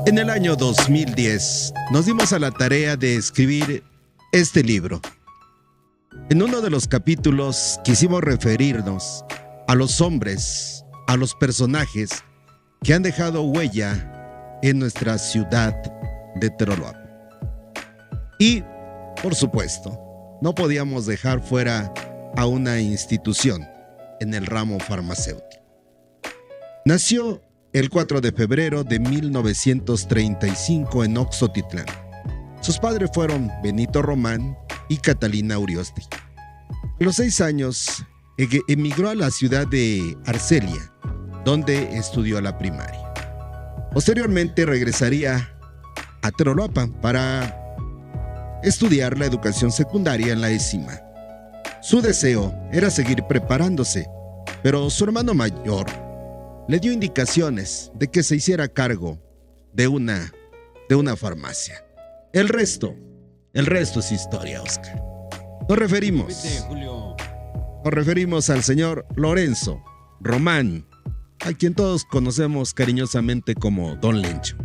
En el año 2010 nos dimos a la tarea de escribir este libro. En uno de los capítulos quisimos referirnos a los hombres, a los personajes que han dejado huella en nuestra ciudad de Telolapan. Y, por supuesto, no podíamos dejar fuera a una institución en el ramo farmacéutico. Nació el 4 de febrero de 1935 en Oxotitlán. Sus padres fueron Benito Román y Catalina Uriostegui. A los 6 años emigró a la ciudad de Arcelia, donde estudió la primaria. Posteriormente regresaría a Telolapan para estudiar la educación secundaria en la ESIMA. Su deseo era seguir preparándose, pero su hermano mayor le dio indicaciones de que se hiciera cargo de una farmacia. El resto es historia, Oscar. Nos referimos al señor Lorenzo Román, a quien todos conocemos cariñosamente como Don Lencho.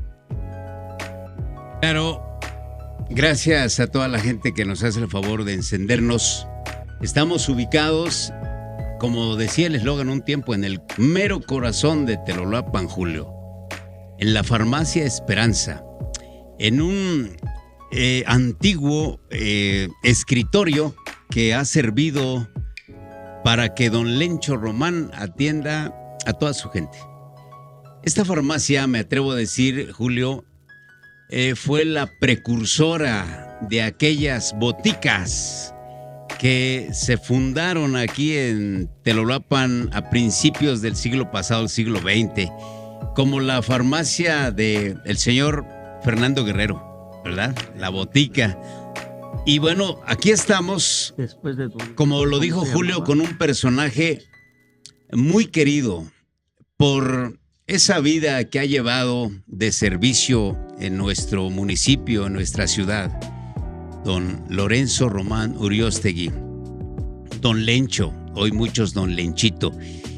Claro, gracias a toda la gente que nos hace el favor de encendernos. Estamos ubicados, como decía el eslogan un tiempo, en el mero corazón de Telolapan, Julio, en la farmacia Esperanza, en un antiguo escritorio que ha servido para que don Lencho Román atienda a toda su gente. Esta farmacia, me atrevo a decir, Julio, fue la precursora de aquellas boticas que se fundaron aquí en Telolapan a principios del siglo pasado, el siglo XX, como la farmacia del señor Fernando Guerrero, ¿verdad? La botica. Y bueno, aquí estamos, como lo dijo Julio, con un personaje muy querido por esa vida que ha llevado de servicio en nuestro municipio, en nuestra ciudad. Don Lorenzo Román Uriostegui, don Lencho, hoy muchos don Lenchito,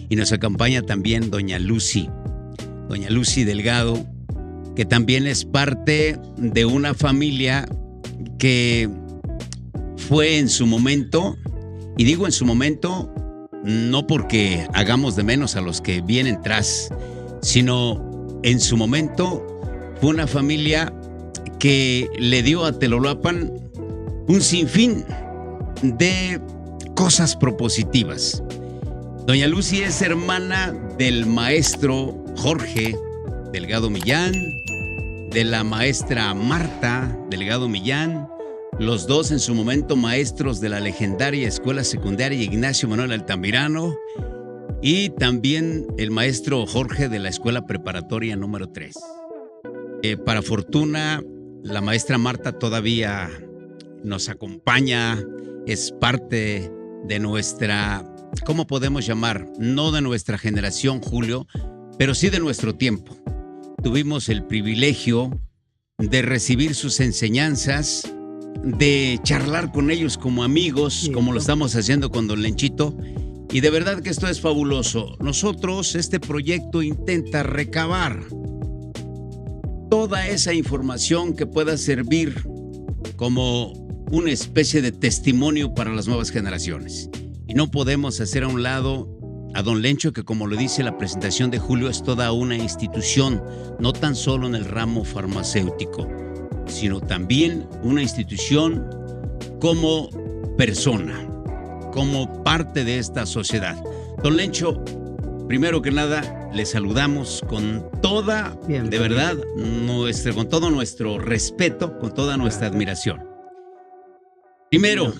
y nos acompaña también doña Lucy Delgado, que también es parte de una familia que fue en su momento, y digo en su momento, no porque hagamos de menos a los que vienen tras, sino en su momento fue una familia que le dio a Telolapan un sinfín de cosas propositivas. Doña Lucy es hermana del maestro Jorge Delgado Millán, de la maestra Marta Delgado Millán, los dos en su momento maestros de la legendaria Escuela Secundaria Ignacio Manuel Altamirano, y también el maestro Jorge de la Escuela Preparatoria número 3. Para fortuna, la maestra Marta todavía nos acompaña, es parte de nuestra, ¿cómo podemos llamar? No de nuestra generación, Julio, pero sí de nuestro tiempo. Tuvimos el privilegio de recibir sus enseñanzas, de charlar con ellos como amigos, como lo estamos haciendo con don Lenchito, y de verdad que esto es fabuloso. Nosotros, este proyecto intenta recabar toda esa información que pueda servir como una especie de testimonio para las nuevas generaciones. Y no podemos hacer a un lado a don Lencho, que como lo dice la presentación de Julio, es toda una institución, no tan solo en el ramo farmacéutico, sino también una institución como persona, como parte de esta sociedad. Don Lencho, primero que nada, le saludamos con toda, de verdad, con todo nuestro respeto, con toda nuestra admiración. Primero,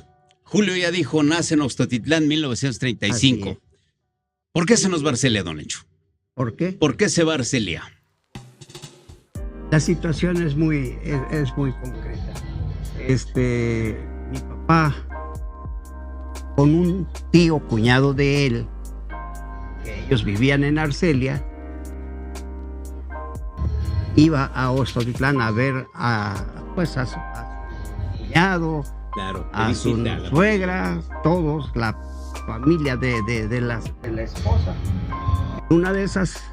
Julio ya dijo, nace en Oxotitlán, 1935. ¿Por qué se nos va a Arcelia, don Lencho? ¿Por qué? ¿Por qué se va a Arcelia? La situación es muy concreta. Mi papá, con un tío cuñado de él, que ellos vivían en Arcelia, iba a Oxotitlán a ver a su cuñado, claro, a su suegra, todos, la familia de la esposa. Una de esas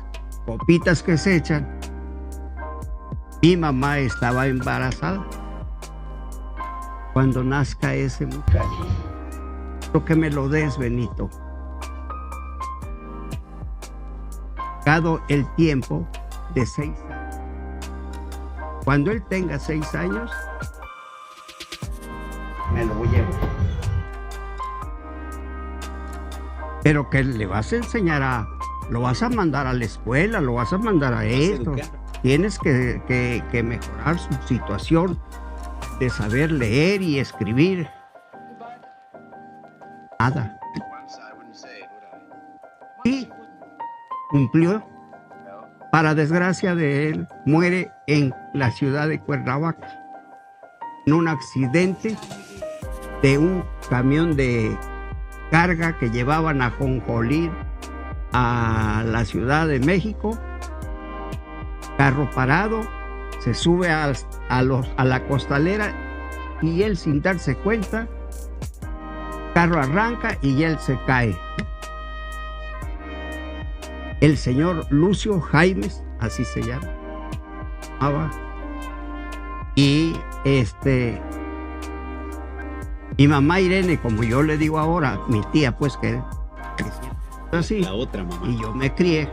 copitas que se echan, Mi mamá estaba embarazada. Cuando nazca ese muchacho, quiero que me lo des, Benito. Dado el tiempo de 6 años. Cuando él tenga 6 años, me lo llevo. Pero que le vas a enseñar lo vas a mandar a la escuela, lo vas a mandar a esto. Tienes que mejorar su situación de saber leer y escribir. Nada. Y cumplió. Para desgracia de él, muere en la ciudad de Cuernavaca en un accidente de un camión de carga que llevaban a ajonjolí a la Ciudad de México. Carro parado, se sube a la costalera y él, sin darse cuenta, carro arranca y él se cae. El señor Lucio Jaimes, así se llamaba, y mi mamá Irene, como yo le digo ahora, mi tía, pues, que así, la otra mamá, y yo me crié,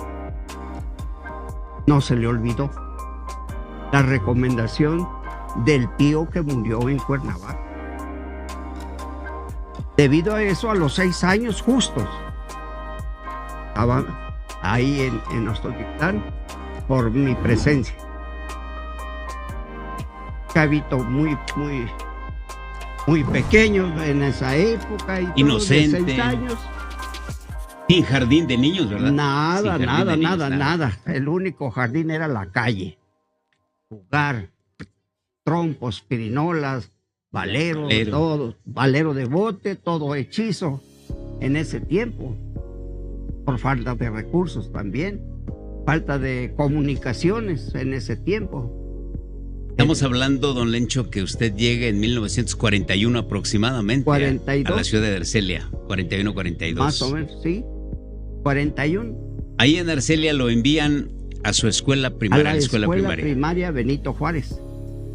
no se le olvidó la recomendación del tío que murió en Cuernavaca. Debido a eso, a los 6 años justos, estaba ahí en Ostotitlán por mi presencia. Chavito muy pequeño en esa época. Y inocente. De 6 años. Sin jardín de niños, ¿verdad? Nada. El único jardín era la calle. Jugar, trompos, pirinolas, valero, todo, valero de bote, todo hechizo en ese tiempo. Por falta de recursos también, falta de comunicaciones en ese tiempo. Estamos hablando, don Lencho, que usted llega en 1941 aproximadamente 42, a la ciudad de Arcelia, 41-42. Más o menos, sí, 41. Ahí en Arcelia lo envían a su escuela primaria, a la escuela primaria Benito Juárez.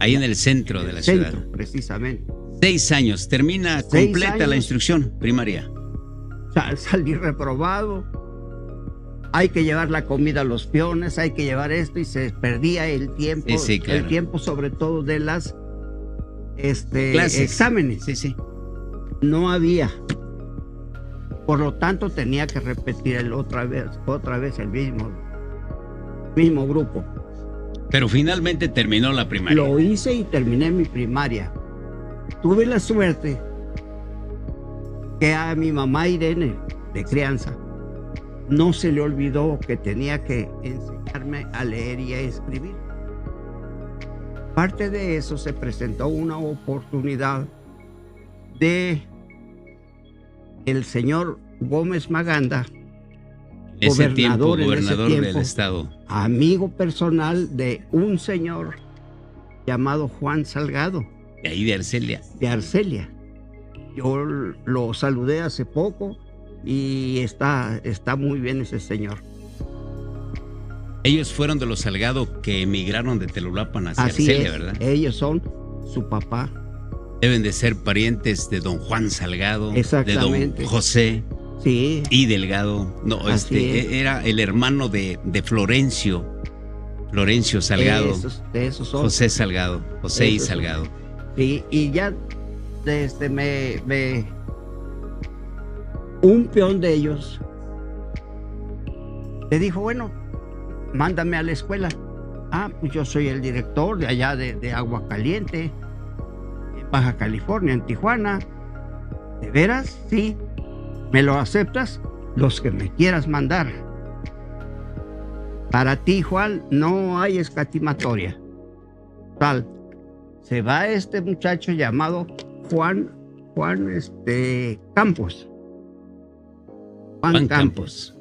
Ahí en el centro de la ciudad. Precisamente. 6 años, termina 6 completa años. la instrucción primaria. Salí reprobado. Hay que llevar la comida a los peones, hay que llevar esto, y se perdía el tiempo, sí, claro. El tiempo sobre todo de las clases, exámenes. Sí. No había. Por lo tanto, tenía que repetir otra vez el mismo grupo. Pero finalmente terminó la primaria. Lo hice y terminé mi primaria. Tuve la suerte que a mi mamá Irene, de crianza, no se le olvidó que tenía que enseñarme a leer y a escribir. Parte de eso, se presentó una oportunidad de el señor Gómez Maganda, gobernador del estado, amigo personal de un señor llamado Juan Salgado. De ahí de Arcelia. De Arcelia. Yo lo saludé hace poco y está muy bien ese señor. Ellos fueron de los Salgado que emigraron de Telolapan hacia Así Arcelia, es, ¿verdad? Ellos son su papá. Deben de ser parientes de don Juan Salgado, de don José, sí, y Delgado. No, era el hermano de Florencio Salgado. De esos son. José Salgado, José y Salgado. Sí, y ya un peón de ellos le dijo, bueno, mándame a la escuela. Pues yo soy el director de allá de Agua Caliente, en Baja California, en Tijuana. ¿De veras? Sí. ¿Me lo aceptas? Los que me quieras mandar. Para ti, Juan, no hay escatimatoria. Tal. Se va este muchacho llamado Juan Campos. Juan Campos.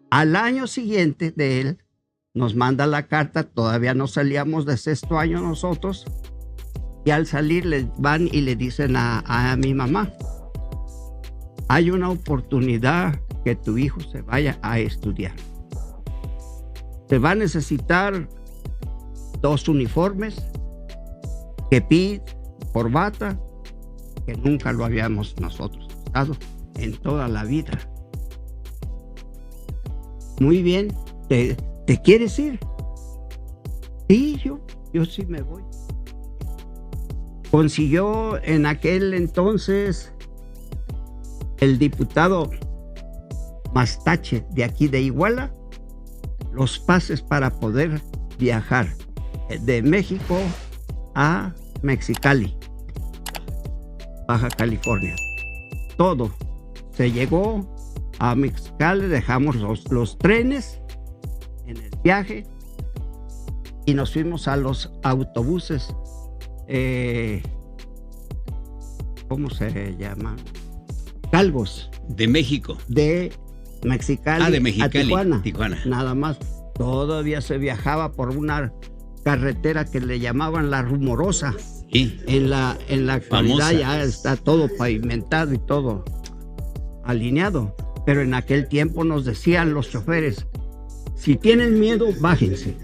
Al año siguiente de él, nos manda la carta, todavía no salíamos de 6º año nosotros, y al salir le van y le dicen a mi mamá, hay una oportunidad que tu hijo se vaya a estudiar. Se va a necesitar 2 uniformes, kepí, corbata, que nunca lo habíamos nosotros usado en toda la vida. Muy bien, ¿te quieres ir? Sí, yo sí me voy. Consiguió en aquel entonces el diputado Mastache de aquí de Iguala los pases para poder viajar de México a Mexicali, Baja California. Todo. Se llegó a Mexicali, dejamos los trenes en el viaje y nos fuimos a los autobuses. ¿Cómo se llama? Galgos. De México. De Mexicali, de Mexicali a Tijuana. Nada más. Todavía se viajaba por una carretera que le llamaban La Rumorosa. Sí. En la actualidad Famosa. ya está todo pavimentado y todo alineado. Pero en aquel tiempo nos decían los choferes: si tienen miedo, bájense,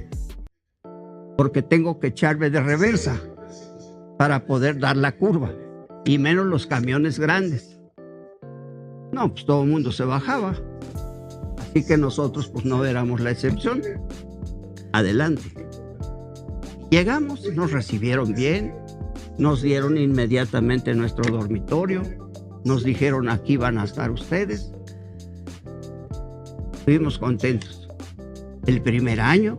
porque tengo que echarme de reversa para poder dar la curva, y menos los camiones grandes. No, pues todo el mundo se bajaba. Así que nosotros pues no éramos la excepción. Adelante. Llegamos, nos recibieron bien, nos dieron inmediatamente nuestro dormitorio, nos dijeron: aquí van a estar ustedes. Estuvimos contentos. El primer año,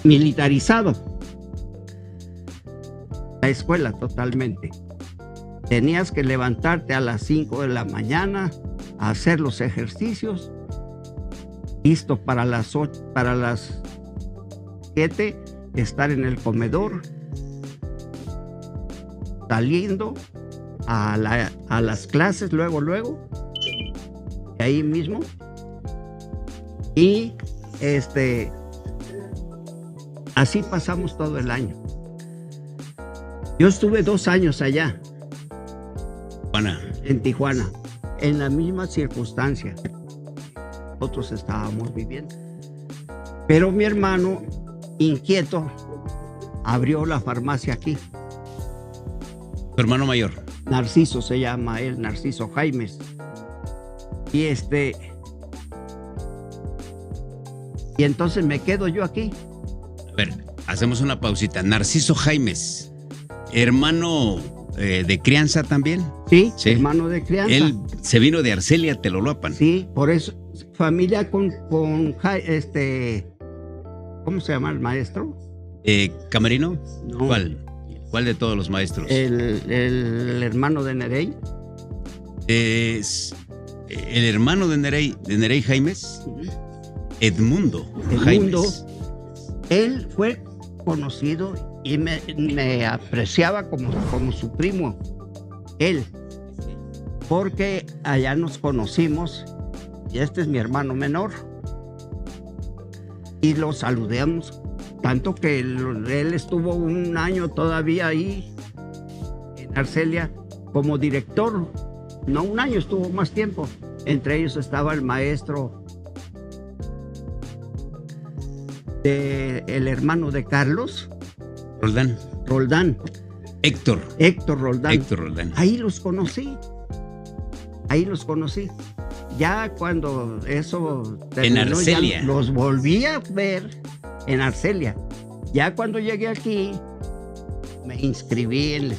militarizado, la escuela totalmente. Tenías que levantarte a las 5 de la mañana a hacer los ejercicios, listo para las 8, para las 7, estar en el comedor, saliendo a las clases luego, de ahí mismo. Y así pasamos todo el año. Yo estuve 2 años allá. En Tijuana, en la misma circunstancia. Nosotros estábamos viviendo. Pero mi hermano, inquieto, abrió la farmacia aquí. Tu hermano mayor. Narciso se llama él, Narciso Jaimes. Y y entonces me quedo yo aquí. A ver, hacemos una pausita. Narciso Jaimes, hermano de crianza también. Sí, hermano de crianza. Él se vino de Arcelia, Teloloapan. Sí, por eso, familia con ¿cómo se llama el maestro? ¿Camerino? No. ¿Cuál de todos los maestros? El hermano de Nerey. Es el hermano de Nerey Jaimes, Edmundo Jaimes. Él fue conocido y me apreciaba como su primo, él, porque allá nos conocimos y este es mi hermano menor y lo saludamos, tanto que él estuvo 1 año todavía ahí en Arcelia como director. No 1 año, estuvo más tiempo. Entre ellos estaba el maestro el hermano de Carlos Roldán. Héctor Roldán. Ahí los conocí. Ya cuando eso terminó, en Arcelia. ya los volví a ver en Arcelia. Ya cuando llegué aquí, me inscribí en la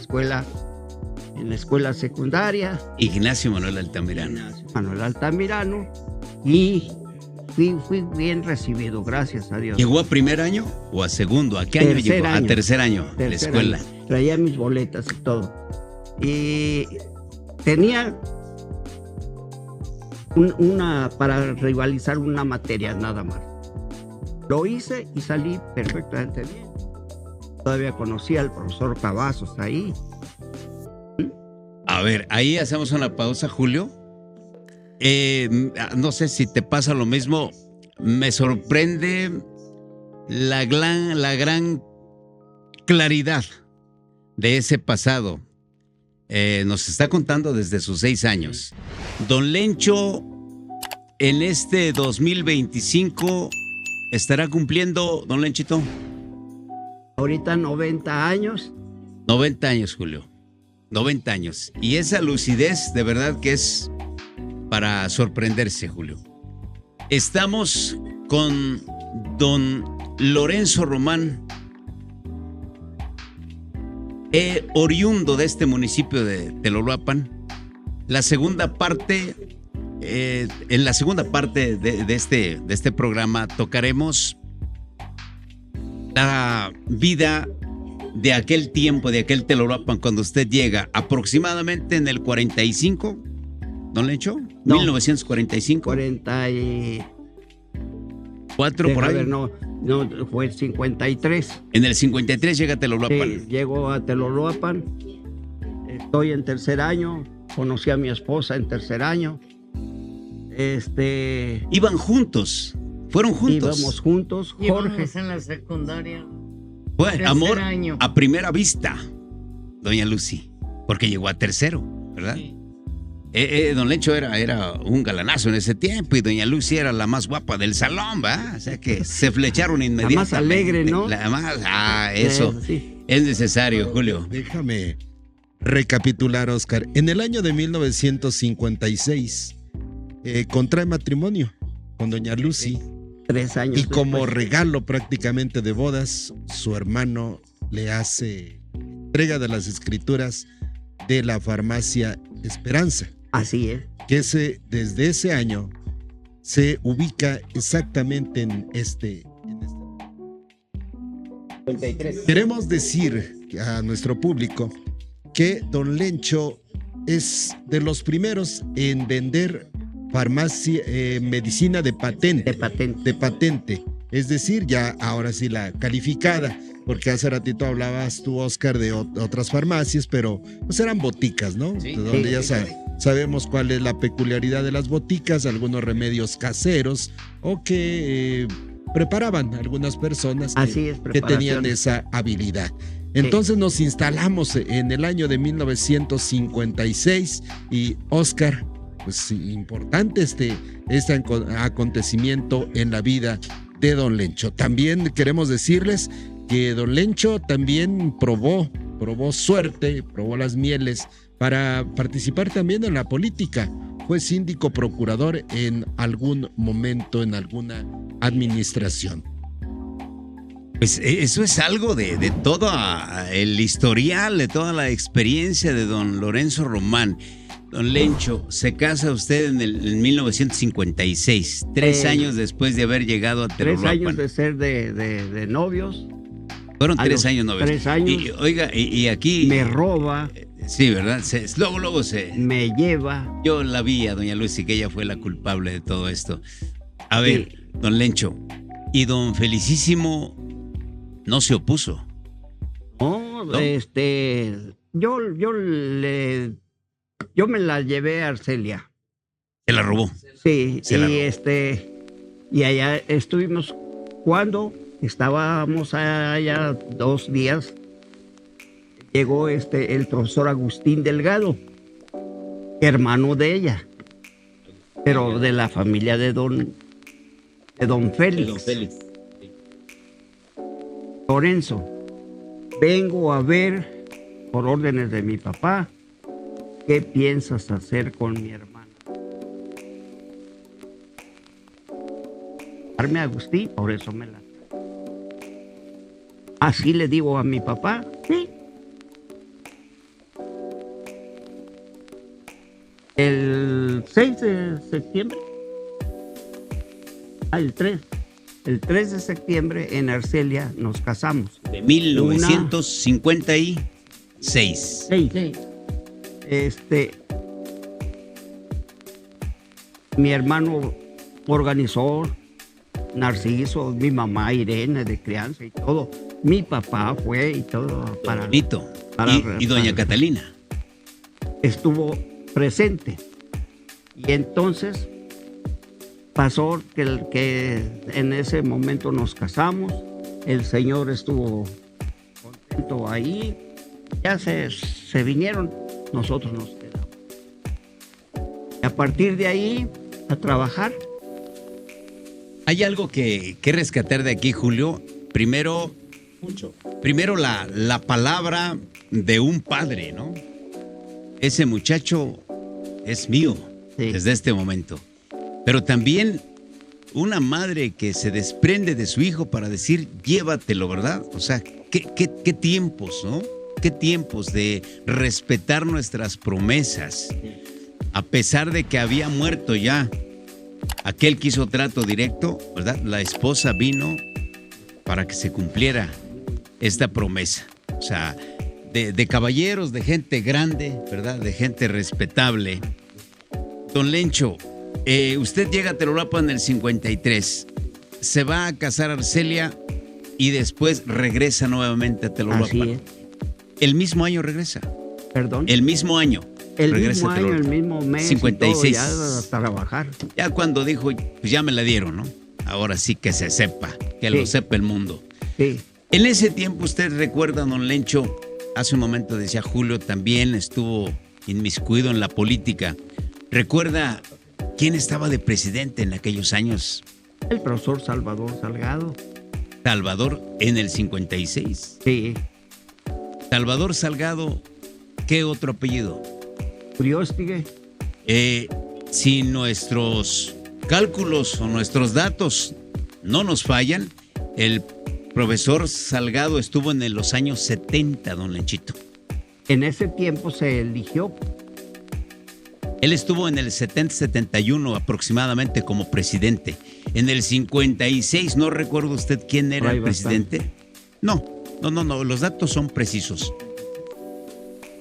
escuela secundaria. Ignacio Manuel Altamirano. Y fui bien recibido, gracias a Dios. ¿Llegó a primer año o a segundo? ¿A qué año llegó? A tercer año de la escuela. Traía mis boletas y todo. Y tenía una para rivalizar una materia nada más. Lo hice y salí perfectamente bien. Todavía conocí al profesor Cavazos ahí. A ver, ahí hacemos una pausa, Julio. No sé si te pasa lo mismo. Me sorprende la gran claridad de ese pasado. Nos está contando desde sus 6 años. Don Lencho, en este 2025, estará cumpliendo, don Lenchito? Ahorita 90 años. 90 años, Julio. 90 años. Y esa lucidez, de verdad que es para sorprenderse, Julio. Estamos con don Lorenzo Román, oriundo de este municipio de Telolapan. La segunda parte, en la segunda parte de este programa tocaremos la vida de aquel tiempo, de aquel Telolapan, cuando usted llega aproximadamente en el 45, ¿don Lencho? No. 1945. 44 por ahí. ver, no, fue el 53. En el 53 llega a Telolapan. Sí, llego a Telolapan. Estoy en tercer año. Conocí a mi esposa en tercer año. Iban juntos. Fueron juntos. Íbamos juntos. Jorge. Íbamos en la secundaria. Fue Tercer amor año. a primera vista, doña Lucy, porque llegó a tercero, ¿verdad? Sí. Don Lencho era un galanazo en ese tiempo y doña Lucy era la más guapa del salón, ¿va? O sea que se flecharon inmediatamente. La más alegre, ¿no? La más, eso Sí. es necesario, Julio. Déjame recapitular, Oscar. En el año de 1956 contrae matrimonio con doña Lucy. 3 años. Y como después. regalo prácticamente de bodas, su hermano le hace entrega de las escrituras de la farmacia Esperanza, Así es. que desde ese año se ubica exactamente en este. 53. Queremos decir a nuestro público que don Lencho es de los primeros en vender farmacia, medicina de patente. De patente. Es decir, ya ahora sí la calificada, porque hace ratito hablabas tú, Oscar, de otras farmacias, pero pues eran boticas, ¿no? Sí, Donde sí, ya sí. sabemos cuál es la peculiaridad de las boticas, algunos remedios caseros o que preparaban algunas personas Así es, que tenían preparaciones. esa habilidad. Entonces nos instalamos en el año de 1956 y Oscar, pues importante este acontecimiento en la vida de don Lencho. También queremos decirles que don Lencho también probó suerte, probó las mieles para participar también en la política. Fue síndico procurador en algún momento, en alguna administración. Pues eso es algo de todo el historial, de toda la experiencia de don Lorenzo Román. Don Lencho, se casa usted en 1956, 3 años después de haber llegado a 3 Telolapan. años de ser de novios. Fueron A 3 los años novios. 3 años. Y, oiga, y aquí... Me roba, Sí, ¿verdad? Luego se... me lleva. Yo la vi a doña Lucy, que ella fue la culpable de todo esto. A ver, Sí. don Lencho, y don Felicísimo no se opuso. No, ¿No? yo me la llevé a Arcelia. Se la robó. Sí, Se la robó. y allá estuvimos cuando estábamos allá 2 días. Llegó el profesor Agustín Delgado, hermano de ella, pero de la familia de don Félix. Lorenzo, vengo a ver, por órdenes de mi papá, qué piensas hacer con mi hermana. Darme a Agustín, por eso me la... Así le digo a mi papá, sí. El 6 de septiembre, el 3 de septiembre en Arcelia nos casamos. De 1956. Sí. Mi hermano organizó, Narciso, mi mamá Irene de crianza y todo. Mi papá fue y todo para... Bonito. Y doña Catalina. Estuvo presente. Y entonces pasó que en ese momento nos casamos. El señor estuvo contento ahí. Ya se vinieron, nosotros nos quedamos. Y a partir de ahí, a trabajar. Hay algo que rescatar de aquí, Julio. Primero la palabra de un padre, ¿no? Ese muchacho es mío desde este momento. Pero también una madre que se desprende de su hijo para decir, llévatelo, ¿verdad? O sea, qué tiempos, ¿no? Qué tiempos de respetar nuestras promesas. A pesar de que había muerto ya aquel que hizo trato directo, ¿verdad? La esposa vino para que se cumpliera esta promesa. O sea, de caballeros, de gente grande, ¿verdad? De gente respetable. Don Lencho, usted llega a Telolapa en el 53, se va a casar a Arcelia y después regresa nuevamente a Telolapa. Así es. El mismo año regresa. ¿Perdón? El mismo año. El regresa mismo año, el mismo mes. 56. Y todo, ya a trabajar. Ya cuando dijo, pues ya me la dieron, ¿no? Ahora sí que se sepa, que lo sepa el mundo. Sí. En ese tiempo, usted recuerda, don Lencho, hace un momento decía Julio, también estuvo inmiscuido en la política. ¿Recuerda quién estaba de presidente en aquellos años? El profesor Salvador Salgado. Salvador en el 56. Sí. Salvador Salgado, ¿qué otro apellido? Uriostige. Si nuestros cálculos o nuestros datos no nos fallan, el profesor Salgado estuvo en los años 70, don Lenchito. En ese tiempo se eligió. Él estuvo en el 70-71 aproximadamente como presidente. En el 56, ¿no recuerda usted quién era el presidente? No, los datos son precisos.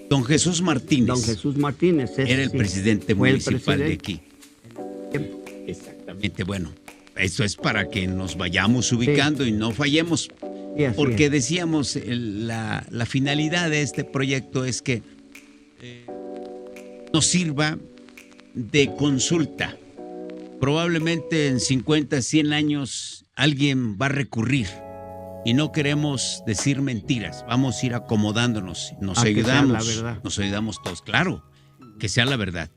Don Jesús Martínez. Don Jesús Martínez. Era el presidente municipal de aquí. Exactamente. Bueno, eso es para que nos vayamos ubicando y no fallemos. Porque decíamos, la finalidad de este proyecto es que nos sirva de consulta. Probablemente en 50, 100 años alguien va a recurrir y no queremos decir mentiras. Vamos a ir acomodándonos, nos ayudamos todos. Claro, que sea la verdad.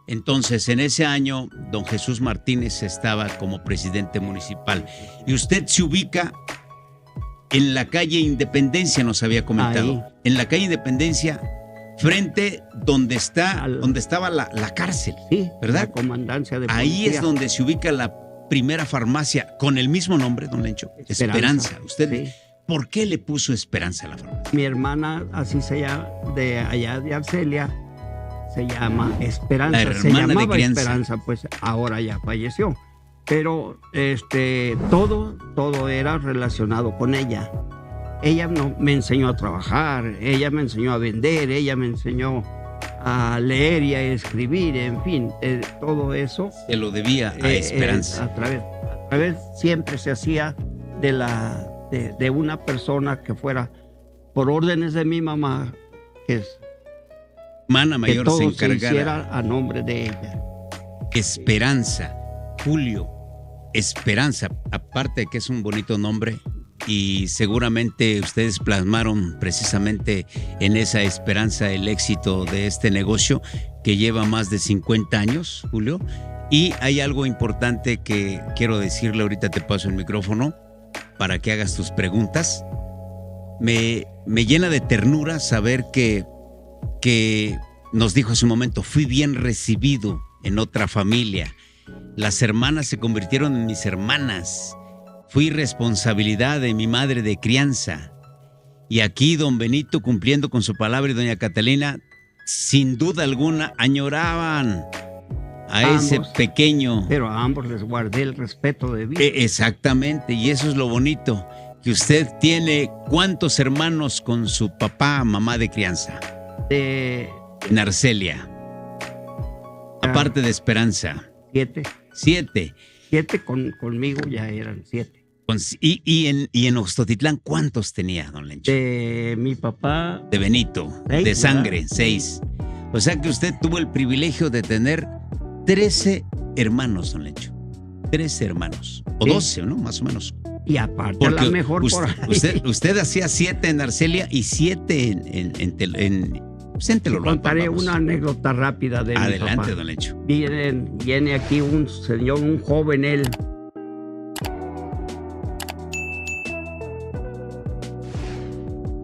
Entonces, en ese año, don Jesús Martínez estaba como presidente municipal y usted se ubica en la calle Independencia, nos había comentado. Ahí. En la calle Independencia, frente donde estaba la cárcel, ¿verdad? La comandancia de policía. Ahí es donde se ubica la primera farmacia con el mismo nombre, don Lencho. Esperanza. Usted, ¿por qué le puso Esperanza a la farmacia? Mi hermana, así se llama, de allá de Arcelia, se llama Esperanza. La hermana se llamaba de crianza. Esperanza, pues ahora ya falleció. Pero todo era relacionado con ella. Ella me enseñó a trabajar, ella me enseñó a vender, ella me enseñó a leer y a escribir, en fin, todo eso. Se lo debía a Esperanza. A través siempre se hacía de una persona que fuera por órdenes de mi mamá, que es hermana mayor, que todo se encargara. Se hiciera a nombre de ella. Esperanza, Julio, Esperanza, aparte de que es un bonito nombre. Y seguramente ustedes plasmaron precisamente en esa Esperanza el éxito de este negocio que lleva más de 50 años, Julio. Y hay algo importante que quiero decirle, ahorita te paso el micrófono para que hagas tus preguntas. Me llena de ternura saber que nos dijo hace un momento, fui bien recibido en otra familia. Las hermanas se convirtieron en mis hermanas. Fui responsabilidad de mi madre de crianza. Y aquí don Benito, cumpliendo con su palabra, y doña Catalina, sin duda alguna, añoraban a ese pequeño. Pero a ambos les guardé el respeto de vida. Exactamente, y eso es lo bonito, que usted tiene ¿cuántos hermanos con su papá, mamá de crianza? En Arcelia. Aparte de Esperanza. 7. 7. 7 conmigo ya eran 7. Y en Oxtotitlán, ¿cuántos tenía, don Lencho? De mi papá. De Benito, 6, de sangre, ¿verdad? 6. O sea que usted tuvo el privilegio de tener 13 hermanos, don Lencho. 13 hermanos. O 12, ¿no? Más o menos. Y aparte, porque a lo mejor usted, por ahí. Usted hacía 7 en Arcelia y 7 en Telolapa. Contaré una anécdota rápida de Adelante, mi papá. don Lencho. Viene aquí un señor, un joven él,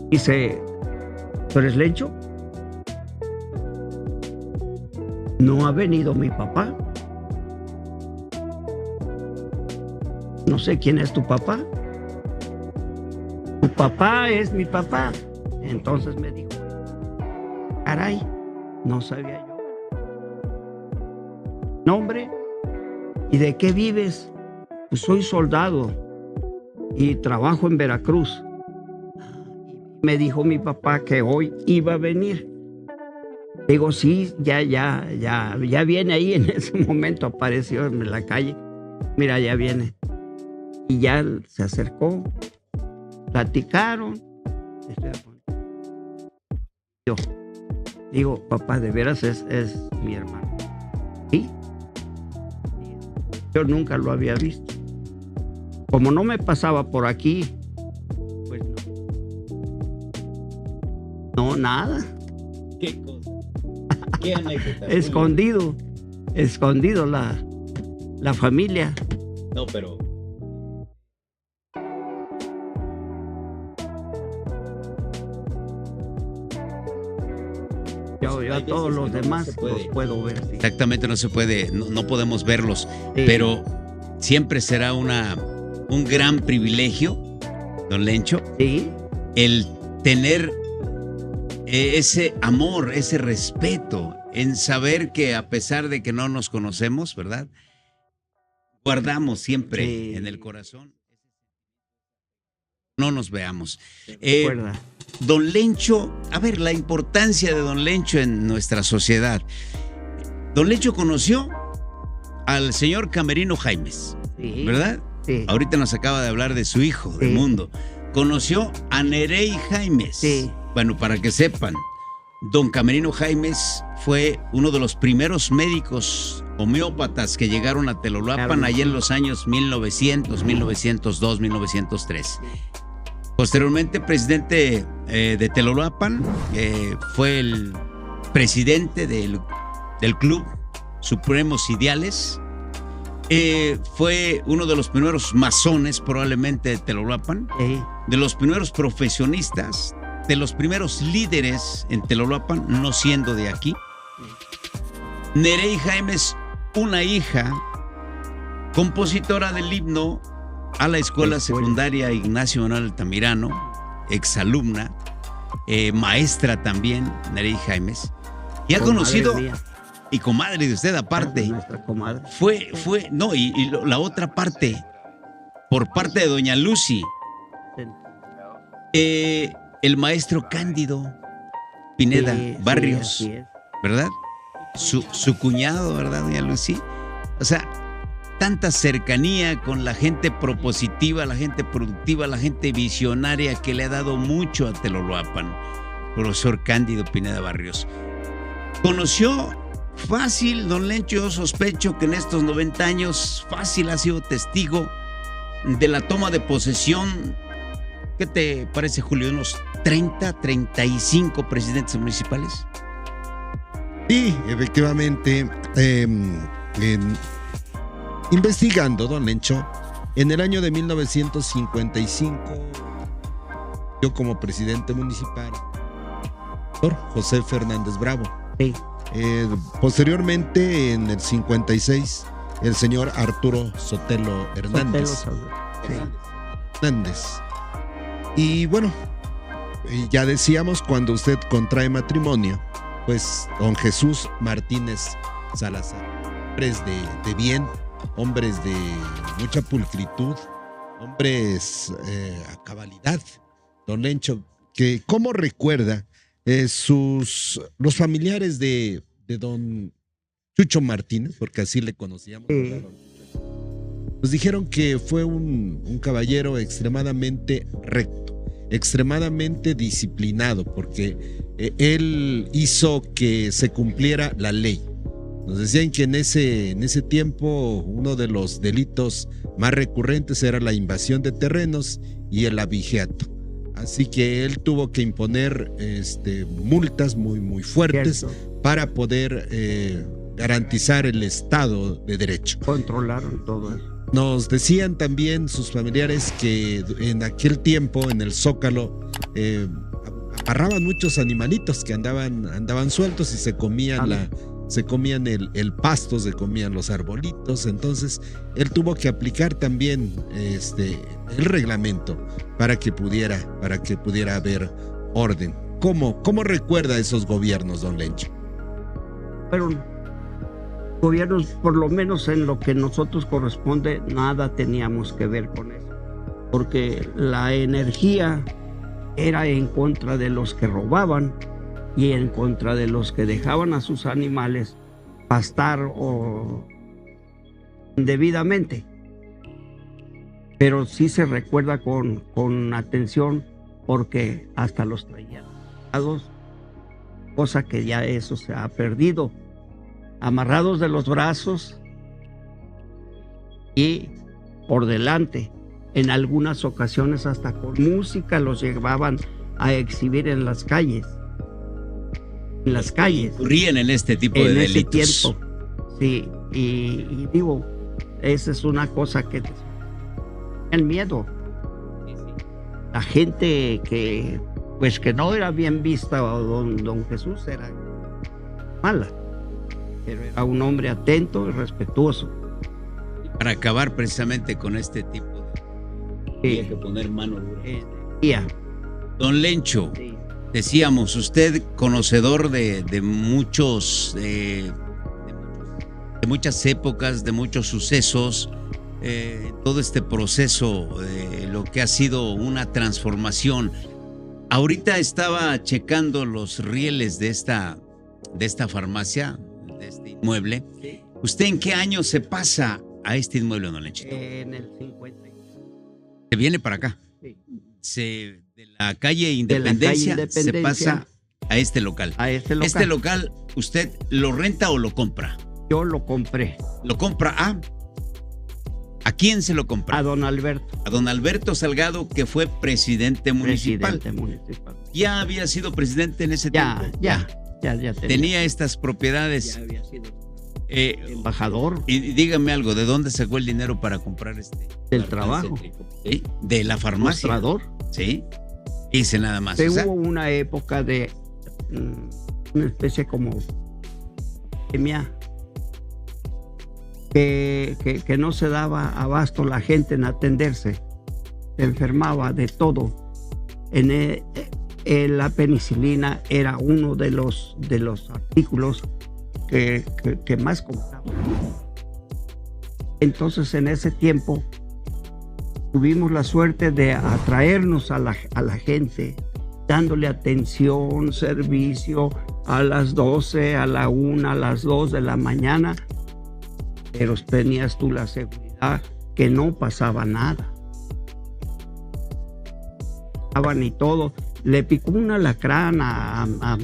Dice, ¿tú eres Lencho? No ha venido mi papá. No sé quién es tu papá. Tu papá es mi papá. Entonces me dijo, caray, no sabía yo. Nombre, ¿y de qué vives? Pues soy soldado y trabajo en Veracruz. Me dijo mi papá que hoy iba a venir. Digo, sí, ya viene ahí. En ese momento apareció en la calle. Mira, ya viene. Y ya se acercó, platicaron. Yo digo, papá, de veras es mi hermano. ¿Sí? Yo nunca lo había visto. Como no me pasaba por aquí, pues no, nada. ¿Qué cosa? ¿Qué anécdota? Escondido la familia. No, pero... Yo a todos los demás los puedo ver. Sí. Exactamente, no se puede, no podemos verlos, Sí. pero siempre será un gran privilegio, don Lencho, Sí, el tener ese amor, ese respeto, en saber que a pesar de que no nos conocemos, ¿verdad? Guardamos siempre Sí. en el corazón. No nos veamos. recuerda. Don Lencho, a ver, la importancia de don Lencho en nuestra sociedad. Don Lencho conoció al señor Camerino Jaimes, Sí, ¿verdad? Sí. Ahorita nos acaba de hablar de su hijo, del Sí. mundo. Conoció a Nerey Jaimes. Sí. Bueno, para que sepan, don Camerino Jaimes fue uno de los primeros médicos homeópatas que llegaron a Telolapan Claro. allá en los años 1900, 1902, 1903. Posteriormente, presidente de Telolapan, fue el presidente del Club Supremos Ideales. Fue uno de los primeros masones, probablemente, de Telolapan, Sí. de los primeros profesionistas, de los primeros líderes en Telolapan, no siendo de aquí. Nerey Jaimes, una hija compositora del himno a la escuela secundaria Ignacio Manuel Altamirano, exalumna, maestra también, Nerey Jaimes, y ha conocido, y comadre de usted aparte, Nuestra comadre. la otra parte, por parte de doña Lucy, el maestro Cándido Pineda Sí, Barrios, sí, así es. ¿verdad? Su cuñado, ¿verdad, doña Lucy? O sea, tanta cercanía con la gente propositiva, la gente productiva, la gente visionaria que le ha dado mucho a Telolapan, profesor Cándido Pineda Barrios. Conoció fácil, don Lencho, yo sospecho que en estos 90 años fácil ha sido testigo de la toma de posesión. ¿Qué te parece, Julio? ¿Unos 30, 35 presidentes municipales? Sí, efectivamente, investigando, don Lencho, en el año de 1955, yo como presidente municipal, doctor José Fernández Bravo. Sí. Posteriormente, en el 56, el señor Arturo Sotelo Hernández. Hernández. Y bueno, ya decíamos, cuando usted contrae matrimonio, pues don Jesús Martínez Salazar, hombres de bien, hombres de mucha pulcritud, hombres a cabalidad. Don Lencho, que ¿cómo recuerda los familiares de don Chucho Martínez, porque así le conocíamos? Sí. Nos dijeron que fue un caballero extremadamente recto, extremadamente disciplinado, porque él hizo que se cumpliera la ley. Nos decían que en ese tiempo uno de los delitos más recurrentes era la invasión de terrenos y el abigeato. Así que él tuvo que imponer multas muy, muy fuertes. Cierto. Para poder garantizar el Estado de Derecho. Controlaron todo eso. Nos decían también sus familiares que en aquel tiempo, en el Zócalo, agarraban muchos animalitos que andaban sueltos y se comían el pasto, se comían los arbolitos. Entonces él tuvo que aplicar también el reglamento para que pudiera haber orden. ¿Cómo recuerda esos gobiernos, don Lencho? Fueron gobiernos, por lo menos en lo que nosotros corresponde, nada teníamos que ver con eso, porque la energía era en contra de los que robaban y en contra de los que dejaban a sus animales pastar o indebidamente. Pero sí se recuerda con atención, porque hasta los traían atados, cosa que ya eso se ha perdido, amarrados de los brazos y por delante. En algunas ocasiones hasta con música los llevaban a exhibir en las calles. En las calles. Ocurrían en este tipo de delitos. Ese tiempo. Sí, y digo, esa es una cosa que el miedo. La gente que no era bien vista, don Jesús era mala, pero era un hombre atento y respetuoso. Para acabar precisamente con este tipo de... Había que poner mano dura. Don Lencho, sí. Decíamos, usted conocedor de muchos, de muchas épocas, de muchos sucesos, todo este proceso, lo que ha sido una transformación. Ahorita estaba checando los rieles de esta farmacia, de este inmueble. Sí. ¿Usted en qué año se pasa a este inmueble, don Lenchito? En el 50. ¿Se viene para acá? Sí. De la calle Independencia se pasa a este local. ¿Este local usted lo renta o lo compra? Yo lo compré. ¿Lo compra a quién se lo compró? A don Alberto. A don Alberto Salgado, que fue presidente municipal. ¿Ya había sido presidente en ese tiempo? Ya tenía estas propiedades. Ya había sido embajador. Y dígame algo, ¿de dónde sacó el dinero para comprar del trabajo? ¿Sí? De la farmacia. Mostrador. Sí. Hice nada más. Hubo una época de una especie como pandemia que no se daba abasto la gente en atenderse. Se enfermaba de todo. La penicilina era uno de los artículos que más compraba. Entonces, en ese tiempo tuvimos la suerte de atraernos a la gente, dándole atención, servicio a las 12, a la 1, a las 2 de la mañana, pero tenías tú la seguridad que no pasaba nada. Ni todo. Le picó un alacrán a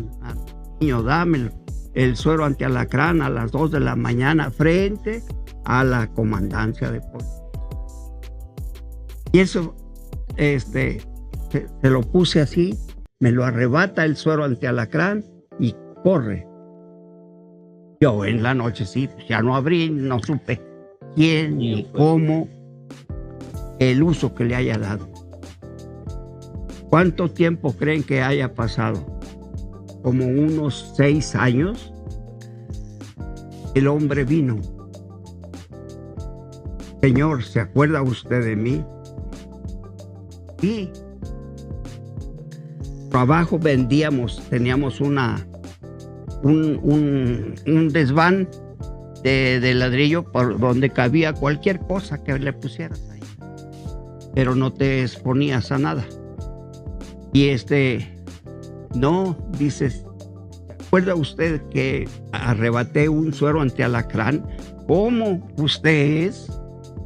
niño, dame el suero antialacrán a las 2 de la mañana frente a la comandancia de policía. Y eso se lo puse así, me lo arrebata el suero antialacrán y corre. Yo en la noche sí, ya no abrí, no supe quién ni cómo, el uso que le haya dado. ¿Cuánto tiempo creen que haya pasado? Como unos 6 años. El hombre vino. Señor, ¿se acuerda usted de mí? Sí. Abajo vendíamos, teníamos un desván de ladrillo por donde cabía cualquier cosa que le pusieras ahí. Pero no te exponías a nada. Y no, dices, ¿se acuerda usted que arrebaté un suero antialacrán? ¿Cómo usted es?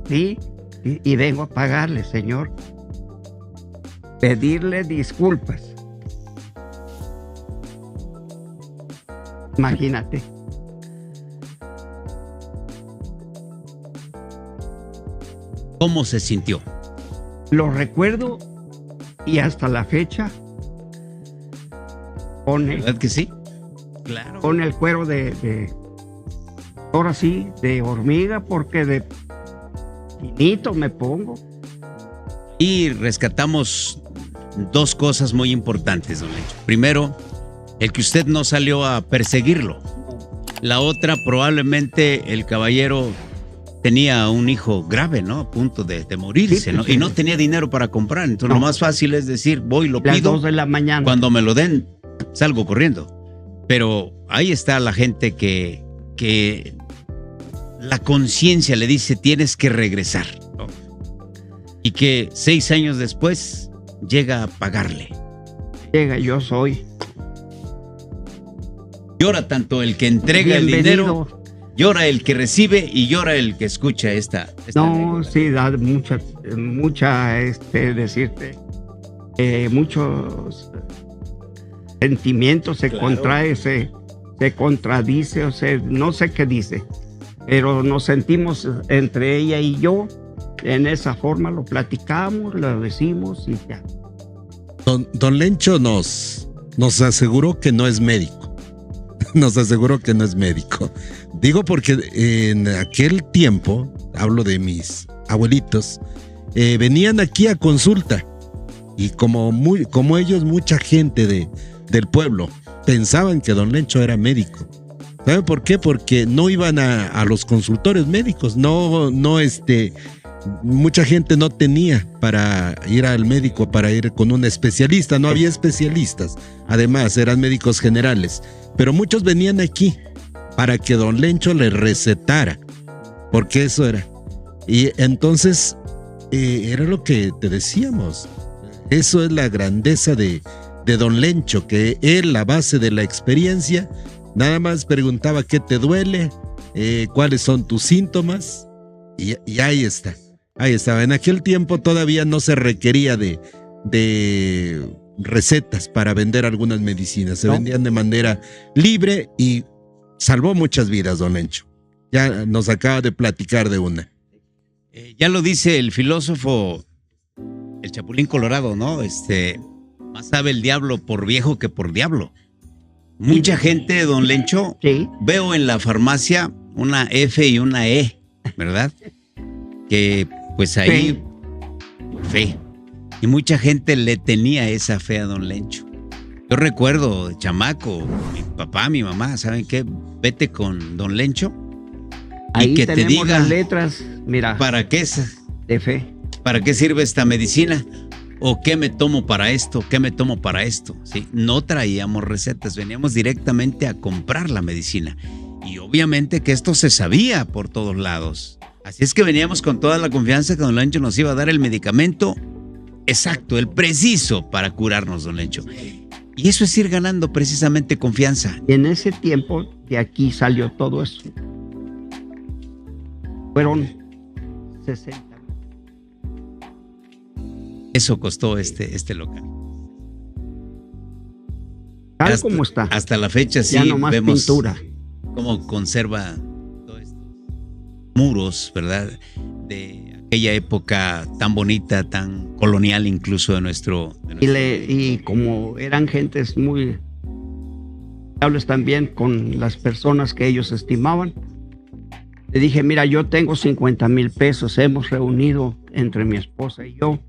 Sí, y vengo a pagarle, señor. Pedirle disculpas. Imagínate. ¿Cómo se sintió? Lo recuerdo y hasta la fecha ¿verdad que sí? Claro. Con el cuero ahora sí, de hormiga, porque de finito me pongo. Y rescatamos dos cosas muy importantes, don Lencho. Primero, el que usted no salió a perseguirlo. La otra, probablemente el caballero tenía un hijo grave, ¿no? A punto de morirse, Sí, ¿no? pues, Y no tenía dinero para comprar. Entonces, No. lo más fácil es decir, voy, lo Las pido. 2 de la mañana. Cuando me lo den, salgo corriendo. Pero ahí está la gente que la conciencia le dice, tienes que regresar, ¿no? Y que 6 años después llega a pagarle. Llega, yo soy. Llora tanto el que entrega el Bienvenido. dinero, llora el que recibe y llora el que escucha esta No, anécdota. sí, da mucha, decirte, muchos sentimientos, se Claro. contrae, se contradice, o sea, no sé qué dice, pero nos sentimos entre ella y yo, en esa forma lo platicamos, lo decimos y ya. Don Lencho nos aseguró que no es médico. Nos aseguró que no es médico. Digo porque en aquel tiempo, hablo de mis abuelitos, venían aquí a consulta y como ellos, mucha gente del pueblo pensaban que don Lencho era médico. ¿Sabe por qué? Porque no iban a los consultorios médicos, mucha gente no tenía para ir al médico, para ir con un especialista, no había especialistas, además eran médicos generales, pero muchos venían aquí para que don Lencho le recetara, porque eso era. Y entonces era lo que te decíamos, eso es la grandeza de don Lencho, que él, a base de la experiencia, nada más preguntaba qué te duele, cuáles son tus síntomas, y ahí está. Ahí estaba. En aquel tiempo todavía no se requería de recetas para vender algunas medicinas. Se vendían de manera libre y salvó muchas vidas, don Lencho. Ya nos acaba de platicar de una. Ya lo dice el filósofo, el Chapulín Colorado, ¿no? Más sabe el diablo por viejo que por diablo. Mucha gente, don Lencho, Sí. veo en la farmacia una F y una E, ¿verdad? Que pues ahí, fe. Y mucha gente le tenía esa fe a don Lencho. Yo recuerdo, chamaco, mi papá, mi mamá, ¿saben qué? Vete con don Lencho Ahí y que te tenemos diga las letras, mira, para qué de fe. sirve esta medicina o qué me tomo para esto, qué me tomo para esto. ¿Sí? No traíamos recetas, veníamos directamente a comprar la medicina. Y obviamente que esto se sabía por todos lados. Así es que veníamos con toda la confianza que don Lencho nos iba a dar el medicamento exacto, el preciso para curarnos, don Lencho. Y eso es ir ganando precisamente confianza. Y en ese tiempo, de aquí salió todo eso. Fueron 60. Eso costó este local. Tal como está. Hasta la fecha sí ya nomás vemos pintura. cómo conserva todos estos muros, ¿verdad? De aquella época tan bonita, tan colonial incluso de nuestro Y como eran gentes muy hables también con las personas que ellos estimaban, le dije, mira, yo tengo 50,000 pesos, hemos reunido entre mi esposa y yo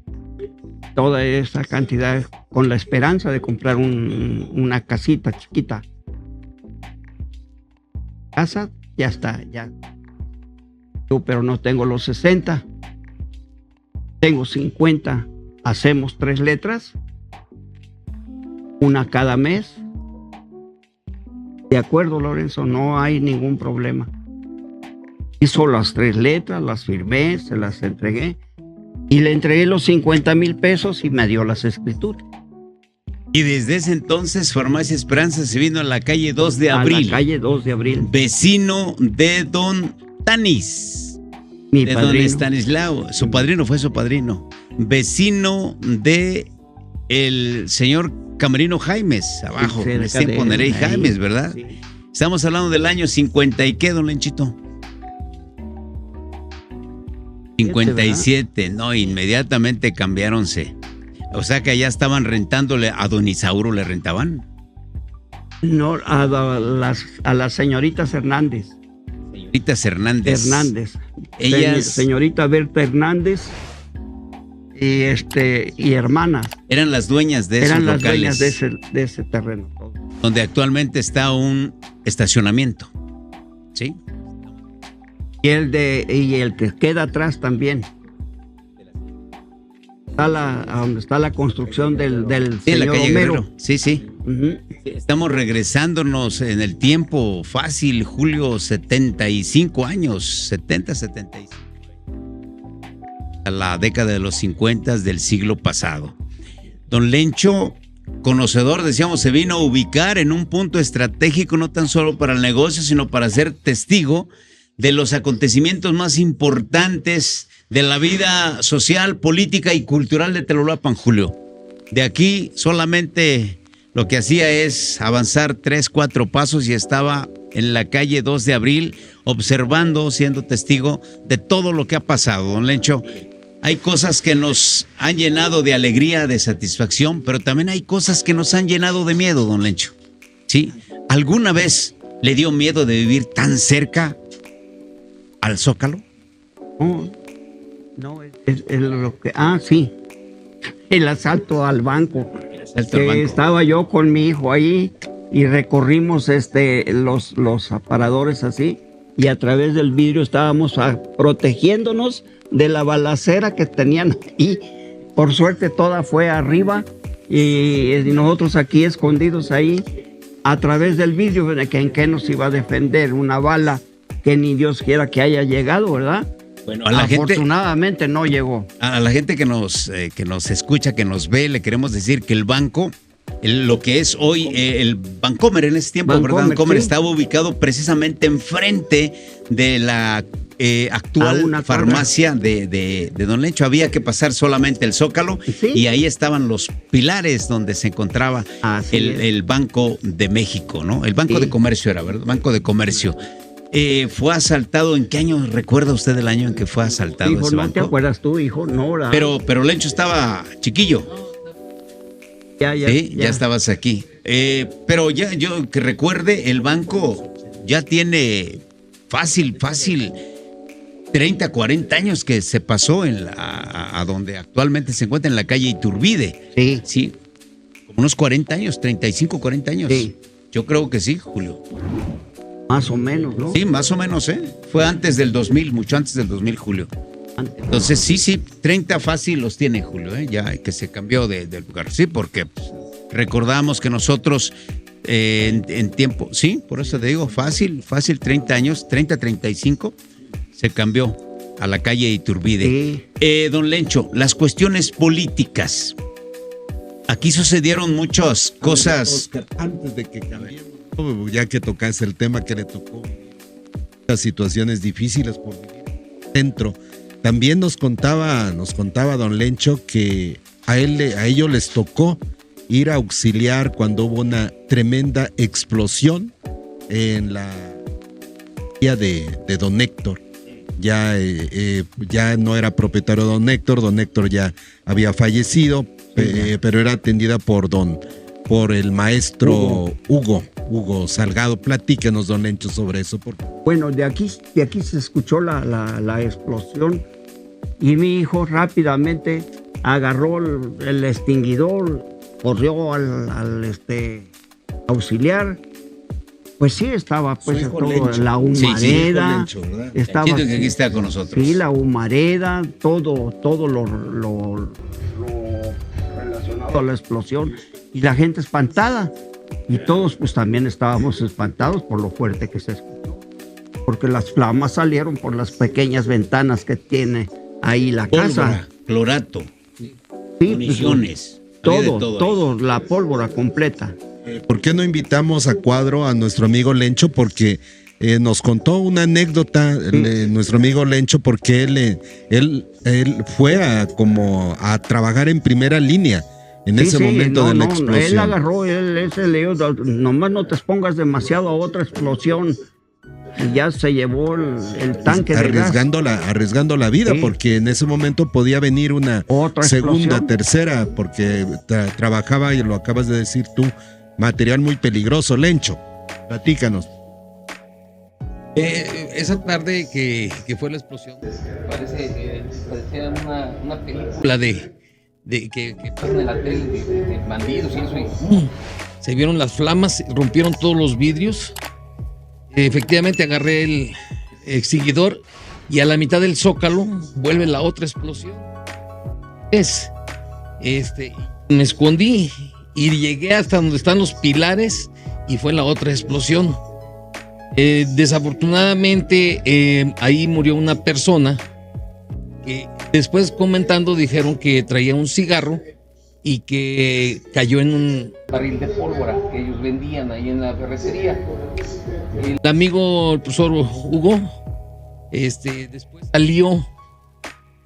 toda esa cantidad con la esperanza de comprar una casita chiquita. Casa, ya está, ya. Yo, pero no tengo los 60, tengo 50, hacemos 3 letras, una cada mes. De acuerdo, Lorenzo, no hay ningún problema. Hizo las 3 letras, las firmé, se las entregué y le entregué los 50,000 pesos y me dio las escrituras. Y desde ese entonces Farmacia Esperanza se vino a la calle 2 de Abril. A la calle 2 de Abril. Vecino de don Tanis. Mi de padrino. don Estanislao. Su padrino fue su padrino. Vecino de el señor Camerino Jaimes, abajo. En ese tiempo Nerey Jaimes, ¿verdad? Sí. Estamos hablando del año 50 y qué, don Lenchito. 57, no, inmediatamente cambiáronse. O sea que allá estaban rentándole a don Isauro, ¿le rentaban? No, a las señoritas Hernández. Señoritas Hernández. Ellas. Ellas. Señorita Berta Hernández. y hermanas. Eran las dueñas de esos Eran las locales. dueñas de ese terreno. Todo. Donde actualmente está un estacionamiento. ¿Sí? Y el que queda atrás también. Está donde está la construcción del Sí, en la señor calle Homero. Guerrero. Sí, sí. Ujú. Estamos regresándonos en el tiempo fácil, Julio, 75 años, 70, 75. A la década de los 50 del siglo pasado. Don Lencho, conocedor, decíamos, se vino a ubicar en un punto estratégico no tan solo para el negocio, sino para ser testigo de los acontecimientos más importantes de la vida social, política y cultural de Telolapan, Julio. De aquí solamente lo que hacía es avanzar 3, 4 pasos y estaba en la calle 2 de abril observando, siendo testigo de todo lo que ha pasado. Don Lencho, hay cosas que nos han llenado de alegría, de satisfacción, pero también hay cosas que nos han llenado de miedo, don Lencho. ¿Sí? ¿Alguna vez le dio miedo de vivir tan cerca al Zócalo? No, es lo que... sí, el asalto al banco. Estaba yo con mi hijo ahí y recorrimos los aparadores así y a través del vidrio estábamos protegiéndonos de la balacera que tenían y por suerte toda fue arriba y nosotros aquí escondidos ahí a través del vidrio. ¿En qué nos iba a defender una bala que ni Dios quiera que haya llegado, verdad? Bueno, a la afortunadamente no llegó. A la gente que nos escucha, que nos ve, le queremos decir que el banco, lo que es hoy el Bancomer en ese tiempo, ¿verdad? Bancomer sí. Estaba ubicado precisamente enfrente de la actual farmacia de Don Lencho. Había que pasar solamente el Zócalo, ¿sí? Y ahí estaban los pilares donde se encontraba el Banco de México, ¿no? El Banco de Comercio era, ¿verdad? Banco de Comercio. ¿Fue asaltado? ¿En qué año recuerda usted el año en que fue asaltado hijo, ese no banco? ¿Te acuerdas tú, hijo? No, ¿verdad? Pero Lencho estaba chiquillo. Ya estabas aquí. Pero ya yo que recuerde, el banco ya tiene fácil 30, 40 años que se pasó a donde actualmente se encuentra, en la calle Iturbide. Sí. Sí, como unos 40 años, 35, 40 años. Sí. Yo creo que sí, Julio. Más o menos, ¿no? Sí, más o menos, ¿eh? Fue antes del 2000, mucho antes del 2000, Julio. Entonces, sí, 30 fácil los tiene, Julio, ¿eh? Ya que se cambió de lugar. Sí, porque recordamos que nosotros en tiempo, sí, por eso te digo, fácil, 30 años, 30, 35, se cambió a la calle Iturbide. Sí. Don Lencho, las cuestiones políticas. Aquí sucedieron muchas cosas. Oscar, antes de que cambiemos, ya que tocas el tema que le tocó, las situaciones difíciles por vivir dentro. También nos contaba don Lencho que a ellos les tocó ir a auxiliar cuando hubo una tremenda explosión en la vía de don Héctor. Ya no era propietario don Héctor ya había fallecido, pero era atendida por el maestro Hugo Salgado. Platíquenos, don Lencho, sobre eso. Bueno, de aquí se escuchó la explosión y mi hijo rápidamente agarró el extinguidor, corrió al auxiliar. Pues sí, estaba pues todo, la humareda. Sí, Lencho, estaba que aquí está con nosotros. Sí, la humareda, todo lo relacionado a la explosión. Y la gente espantada. Y todos pues también estábamos espantados por lo fuerte que se escuchó. Porque las flamas salieron por las pequeñas ventanas que tiene ahí la casa. Clorato, sí, municiones. Todo, la pólvora completa. ¿Por qué no invitamos a cuadro a nuestro amigo Lencho? Porque nos contó una anécdota nuestro amigo Lencho, porque él fue a trabajar en primera línea en ese momento de la explosión. Él agarró, él se le dijo, nomás no te expongas demasiado a otra explosión. Y ya se llevó el tanque de gas. Arriesgando la vida, sí. Porque en ese momento podía venir una otra segunda, explosión. Tercera, porque trabajaba, y lo acabas de decir tú, material muy peligroso. Lencho, platícanos. Esa tarde que fue la explosión, parece parecía una película que pasa en la tele de bandidos y eso. Se vieron las flamas, rompieron todos los vidrios. Efectivamente agarré el extinguidor y a la mitad del zócalo vuelve la otra explosión. Me escondí y llegué hasta donde están los pilares y fue la otra explosión. Desafortunadamente ahí murió una persona que después comentando dijeron que traía un cigarro y que cayó en un barril de pólvora que ellos vendían ahí en la ferretería. El amigo, el profesor Hugo, después salió,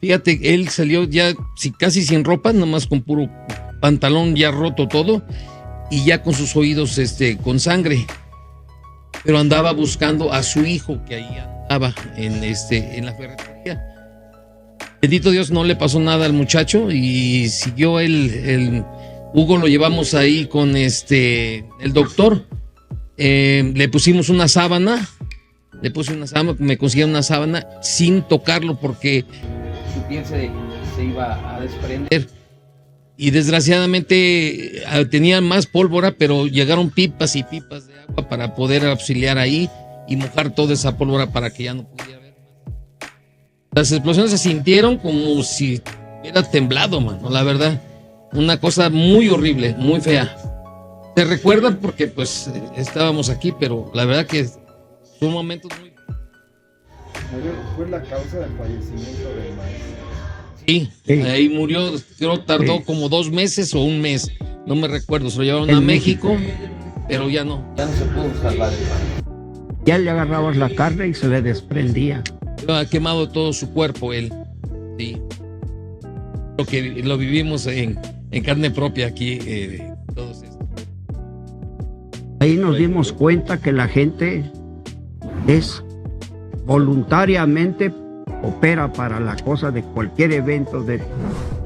fíjate, él salió ya casi sin ropa, nomás con puro pantalón ya roto todo y ya con sus oídos con sangre, pero andaba buscando a su hijo que ahí andaba en la ferretería. Bendito Dios, no le pasó nada al muchacho y siguió el Hugo, lo llevamos ahí con el doctor. Le pusimos una sábana, me consiguieron una sábana sin tocarlo porque su piel se iba a desprender. Y desgraciadamente tenía más pólvora, pero llegaron pipas y pipas de agua para poder auxiliar ahí y mojar toda esa pólvora para que ya no pudiera ver. Las explosiones se sintieron como si hubiera temblado, mano, la verdad. Una cosa muy horrible, muy fea. Se recuerda porque pues estábamos aquí, pero la verdad que son momentos muy... ¿Fue la causa del fallecimiento del maestro? Sí, ahí murió, creo tardó como 2 meses o 1 mes, no me recuerdo, se lo llevaron a México, pero ya no se pudo salvar el maestro. Ya le agarrabas la carne y se le desprendía. Ha quemado todo su cuerpo él, sí. Lo vivimos en carne propia aquí, todos estos. Ahí nos dimos cuenta que la gente voluntariamente opera para la cosa de cualquier evento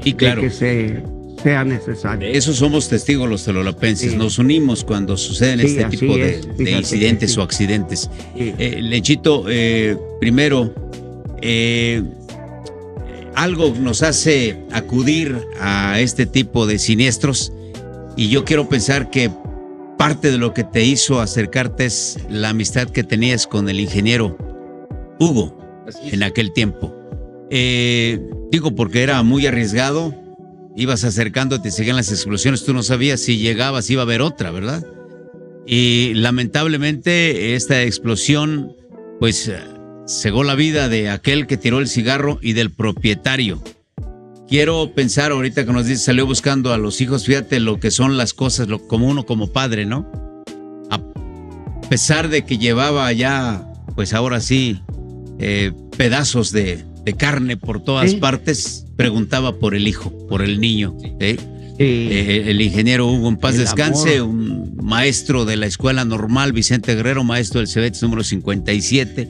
y claro, de que sea necesario. Eso somos testigos los telolapenses, sí. Nos unimos cuando suceden este tipo de incidentes o accidentes. Sí. Lenchito, primero, algo nos hace acudir a este tipo de siniestros y yo quiero pensar que parte de lo que te hizo acercarte es la amistad que tenías con el ingeniero Hugo en aquel tiempo. Digo porque era muy arriesgado, ibas acercándote, seguían las explosiones, tú no sabías si llegabas iba a haber otra, ¿verdad? Y lamentablemente esta explosión pues cegó la vida de aquel que tiró el cigarro y del propietario. Quiero pensar ahorita que nos dice salió buscando a los hijos, fíjate lo que son las cosas, como uno como padre, ¿no? A pesar de que llevaba ya, pues ahora sí, pedazos de carne por todas partes, preguntaba por el hijo, por el niño. El ingeniero Hugo, en paz descanse, amor. Un maestro de la Escuela Normal Vicente Guerrero, maestro del CEBETS número 57,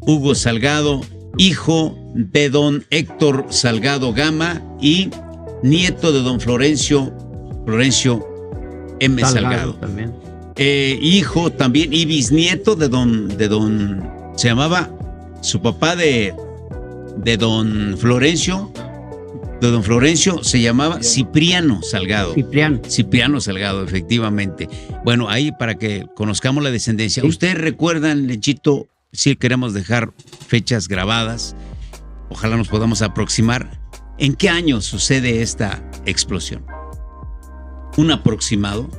Hugo Salgado, hijo de don Héctor Salgado Gama y nieto de don Florencio M. Salgado. También. Hijo también y bisnieto de don se llamaba su papá de don Florencio se llamaba Cipriano Salgado. Cipriano Salgado, efectivamente. Bueno, ahí para que conozcamos la descendencia. Sí. ¿Ustedes recuerdan, Lenchito? Si queremos dejar fechas grabadas, ojalá nos podamos aproximar. ¿En qué año sucede esta explosión? ¿Un aproximado?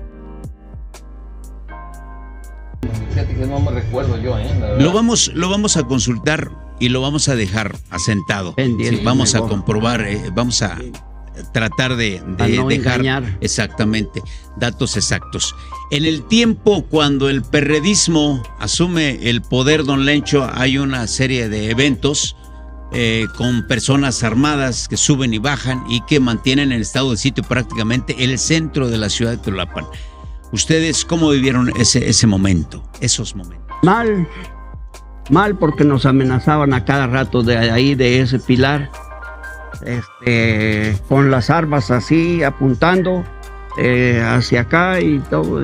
Fíjate que no me recuerdo yo, Lo vamos a consultar y lo vamos a dejar asentado. Sí, vamos a comprobar, vamos a tratar de dejar engañar. Exactamente datos exactos. En el tiempo cuando el perredismo asume el poder, don Lencho, hay una serie de eventos con personas armadas que suben y bajan y que mantienen en estado de sitio prácticamente el centro de la ciudad de Tlalpan. ¿Ustedes cómo vivieron ese momento, esos momentos? Mal porque nos amenazaban a cada rato de ahí, de ese pilar, con las armas así, apuntando hacia acá y todo.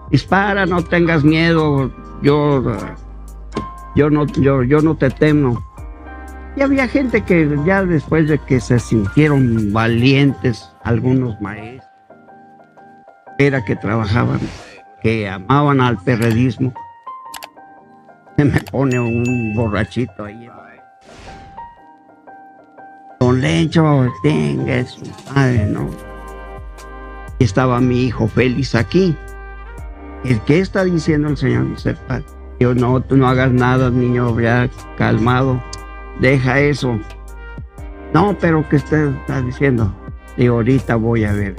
Dispara, no tengas miedo, yo no te temo. Y había gente que ya después de que se sintieron valientes, algunos maestros, era que trabajaban, que amaban al perredismo, se me pone un borrachito ahí. Don Lencho, tenga su madre, ¿no? Y estaba mi hijo Félix aquí. ¿El qué está diciendo el señor? Dice, yo no, tú no hagas nada, niño, ya calmado, deja eso. No, pero ¿qué está diciendo? Digo, ahorita voy a ver.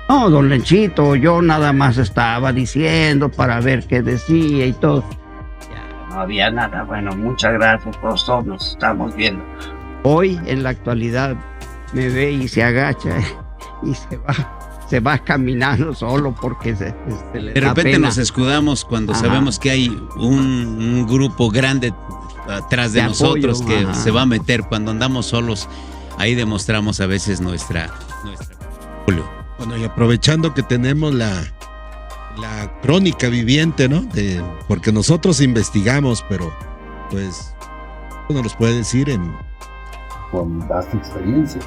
No, don Lenchito, yo nada más estaba diciendo para ver qué decía y todo. Ya no había nada. Bueno, muchas gracias, todos nos estamos viendo. Hoy, en la actualidad, me ve y se agacha y se va caminando solo porque se le De da repente pena. nos escudamos cuando Ajá. sabemos que hay un grupo grande atrás de De nosotros apoyo, que ajá. se va a meter. Cuando andamos solos, ahí demostramos a veces nuestra Julio. Bueno, y aprovechando que tenemos la crónica viviente, ¿no? Porque nosotros investigamos, pero pues no nos puede decir Con vasta experiencia.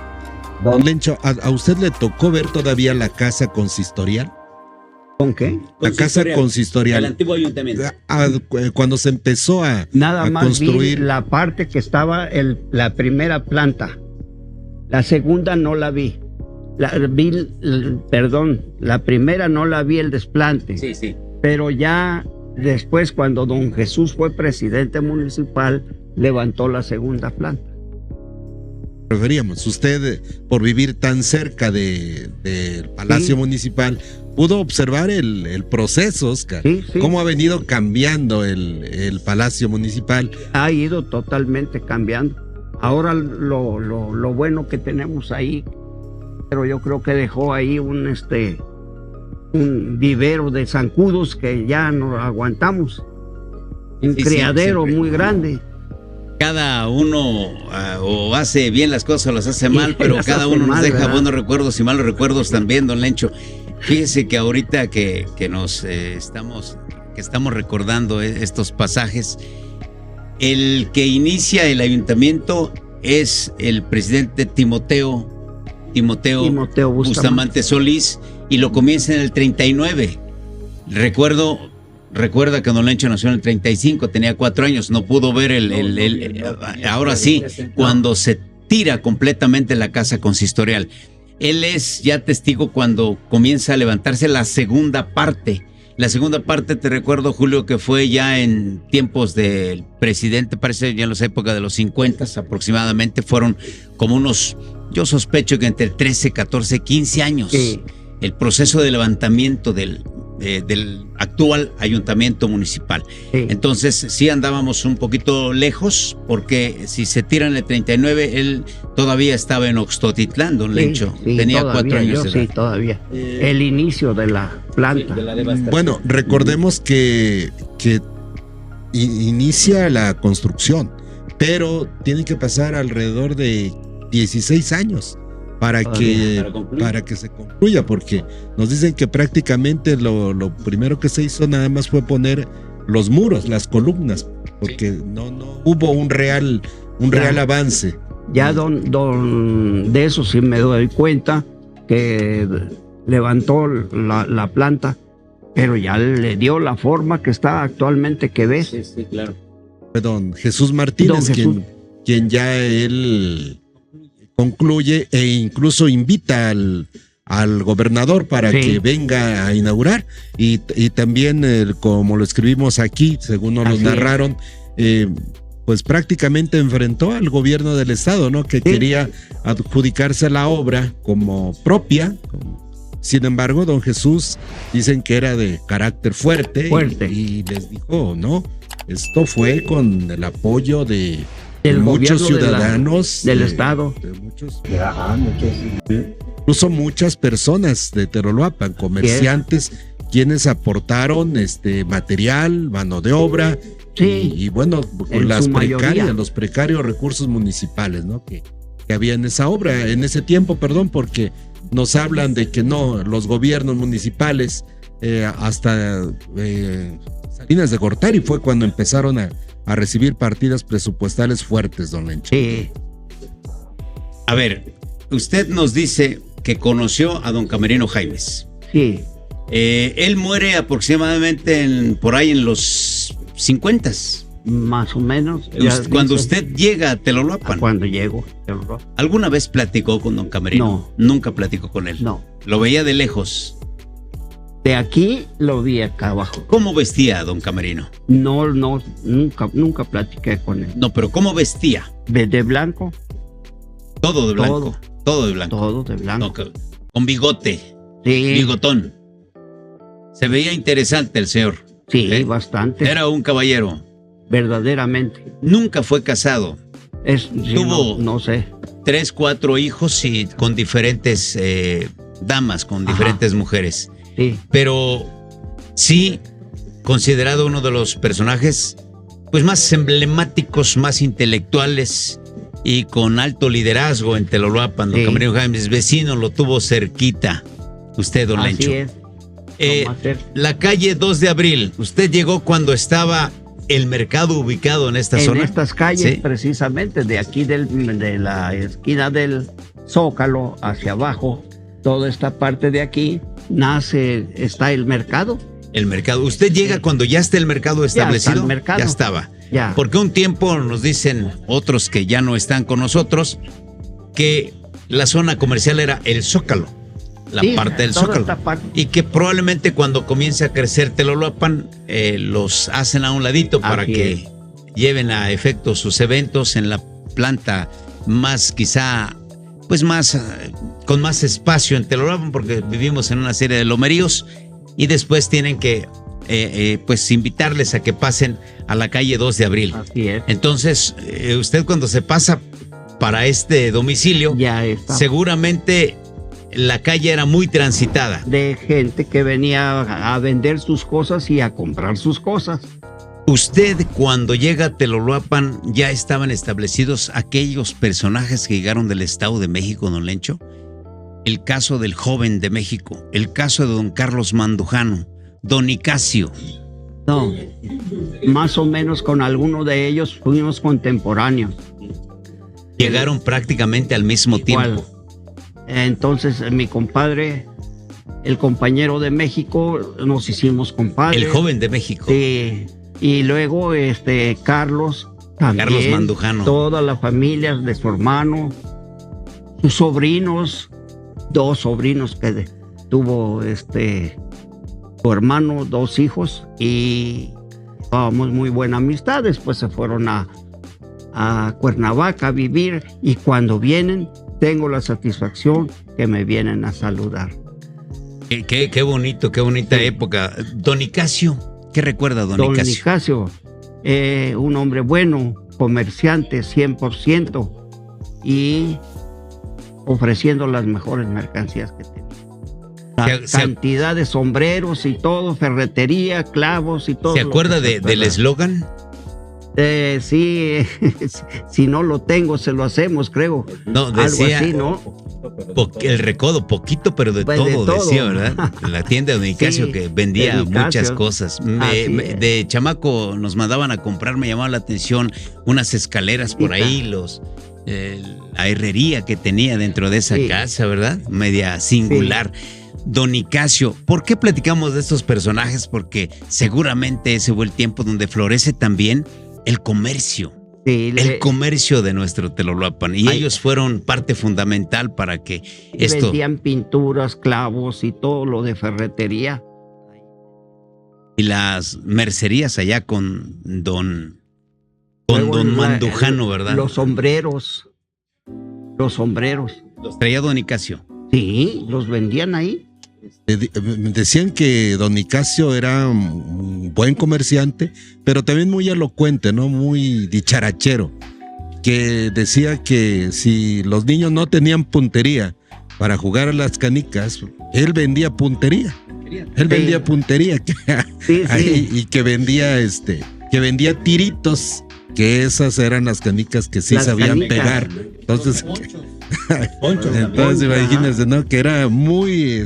Don Lencho, ¿a usted le tocó ver todavía la casa consistorial? ¿Con qué? La casa consistorial. antiguo ayuntamiento. Cuando se empezó a Nada más construir. vi la parte que estaba la primera planta. La segunda no la vi. La primera no la vi, el desplante. Sí. Pero ya después, cuando don Jesús fue presidente municipal, levantó la segunda planta. Referíamos, usted por vivir tan cerca del Palacio Municipal, pudo observar el proceso, Oscar. Sí. Cómo ha venido cambiando el Palacio Municipal. Ha ido totalmente cambiando. Ahora lo bueno que tenemos ahí, pero yo creo que dejó ahí un vivero de zancudos que ya no aguantamos. Un Sí, criadero siempre. muy grande. Cada uno o hace bien las cosas o las hace Sí, mal, pero las cada hace uno nos mal, deja ¿verdad? buenos recuerdos y malos recuerdos también, don Lencho. Fíjese que ahorita que nos estamos recordando estos pasajes, el que inicia el ayuntamiento es el presidente Timoteo Bustamante Solís, y lo comienza en el 39. Recuerda que don Lencho nació en el 35, tenía 4 años, no pudo ver ahora sí, cuando se tira completamente la casa consistorial. Él es ya testigo cuando comienza a levantarse la segunda parte. La segunda parte, te recuerdo, Julio, que fue ya en tiempos del presidente, parece ya en las épocas de los 50 aproximadamente, fueron como unos, yo sospecho que entre 13, 14, 15 años. Sí. El proceso de levantamiento del actual ayuntamiento municipal. Sí. Entonces sí andábamos un poquito lejos, porque si se tira en el 39, él todavía estaba en Oxtotitlán, don Lencho. Sí, tenía todavía, 4 años yo de edad. sí, todavía. El inicio de la planta. Bueno, recordemos que inicia la construcción, pero tiene que pasar alrededor de 16 años para que se concluya, porque nos dicen que prácticamente lo primero que se hizo nada más fue poner los muros, las columnas, porque no hubo un real avance. Ya de eso sí me doy cuenta, que levantó la planta, pero ya le dio la forma que está actualmente, que ves. Sí, claro. Don Jesús Martínez, Don Jesús. quien ya él concluye e incluso invita al gobernador para que venga a inaugurar, y también como lo escribimos aquí, según nos lo Así narraron, pues prácticamente enfrentó al gobierno del estado, ¿no? Que quería adjudicarse la obra como propia. Sin embargo, don Jesús dicen que era de carácter fuerte. Y les dijo, no, esto fue con el apoyo de muchos ciudadanos del estado, de muchos, incluso muchas personas de Teroloapan, comerciantes, quienes aportaron material, mano de obra, y bueno, con los precarios recursos municipales, ¿no? Que había en esa obra, en ese tiempo, porque nos hablan de que no, los gobiernos municipales hasta Salinas de Gortari fue cuando empezaron a a recibir partidas presupuestales fuertes, don Lencho. Sí, A ver, usted nos dice que conoció a don Camerino Jaimes. sí, Él muere aproximadamente por ahí en los 50. más o menos. Ya Cuando dice, usted llega a Teloloapan, Cuando llego, ¿alguna vez platicó con don Camerino? No. Nunca platicó con él. no. Lo veía de lejos. De aquí lo vi acá abajo. ¿Cómo vestía don Camerino? No, nunca platiqué con él. No, pero ¿cómo vestía? De blanco, Todo de blanco. Todo de blanco. todo de blanco. No, con bigote, Sí, bigotón. Se veía interesante el señor. sí, bastante. Era un caballero. Verdaderamente. Nunca fue casado. Sí, Tuvo- no sé. 3, 4 hijos y con diferentes damas, con Ajá. diferentes mujeres. Sí, Pero sí considerado uno de los personajes pues más emblemáticos, más intelectuales y con alto liderazgo en Teloloapan. Don Sí. Camerino Jaimes, vecino, lo tuvo cerquita. Usted, don así Lencho. es. Lo más cerca. La calle 2 de abril, usted llegó cuando estaba el mercado ubicado en esta En zona. estas calles, Sí. precisamente, de aquí de la esquina del Zócalo hacia abajo, toda esta parte de aquí, está el mercado. El mercado. ¿Usted llega cuando ya está el mercado establecido? está el mercado. Ya estaba. Ya. Porque un tiempo nos dicen otros que ya no están con nosotros que la zona comercial era el Zócalo, la Sí, parte del toda Zócalo. esta parte. Y que probablemente cuando comience a crecer Teloloapan los hacen a un ladito para Así que es. lleven a efecto sus eventos en la planta más quizá pues más con más espacio en Teloloapan, porque vivimos en una serie de lomeríos y después tienen que pues invitarles a que pasen a la calle 2 de abril. Así es. Entonces, usted cuando se pasa para este domicilio, Ya está. seguramente la calle era muy transitada. De gente que venía a vender sus cosas y a comprar sus cosas. Usted cuando llega a Teloloapan ya estaban establecidos aquellos personajes que llegaron del Estado de México, don Lencho. El caso del joven de México, el caso de don Carlos Mandujano, don Nicasio. No, más o menos con alguno de ellos fuimos contemporáneos. Llegaron prácticamente al mismo Igual. tiempo. Entonces mi compadre, el compañero de México, nos hicimos compadres. El joven de México. Sí. Y luego Carlos también. Carlos Mandujano. Toda la familia de su hermano, sus sobrinos, 2 sobrinos que tuvo su hermano, 2 hijos, y estábamos muy buena amistad. Después se fueron a Cuernavaca a vivir, y cuando vienen tengo la satisfacción que me vienen a saludar. Qué bonito, qué bonita Sí. época. Don Nicasio, ¿qué recuerda don Don Nicasio? Nicasio, un hombre bueno, comerciante 100%, y ofreciendo las mejores mercancías que tenía. La cantidad de sombreros y todo, ferretería, clavos y todo. ¿Se lo acuerda que se del pueda. eslogan? Sí, si no lo tengo, se lo hacemos, creo. No, Algo decía así, ¿no? el recodo, poquito, pero de, Pues de todo, todo. decía, ¿verdad? La tienda de Nicasio Sí, que vendía de Nicasio. muchas cosas. Así es. De chamaco nos mandaban a comprar, me llamaba la atención unas escaleras por Hija. ahí, la herrería que tenía dentro de esa Sí. casa, ¿verdad? Media singular. Don Nicasio, ¿por qué platicamos de estos personajes? Porque seguramente ese fue el tiempo donde florece también el comercio. Sí, El comercio de nuestro Teloloapan. Y Ay. ellos fueron parte fundamental para que esto. vendían pinturas, clavos y todo lo de ferretería. Y las mercerías allá con don Luego Mandujano, ¿verdad? Los sombreros. Los sombreros. Los traía don Nicasio. Sí, los vendían ahí. Decían que don Nicasio era un buen comerciante, pero también muy elocuente, ¿no? Muy dicharachero, que decía que si los niños no tenían puntería para jugar a las canicas, él vendía puntería. Él vendía puntería Sí, ahí, sí. y que vendía tiritos, que esas eran las canicas que sí Las sabían canicas. pegar. Entonces, imagínense, ¿no? Que era muy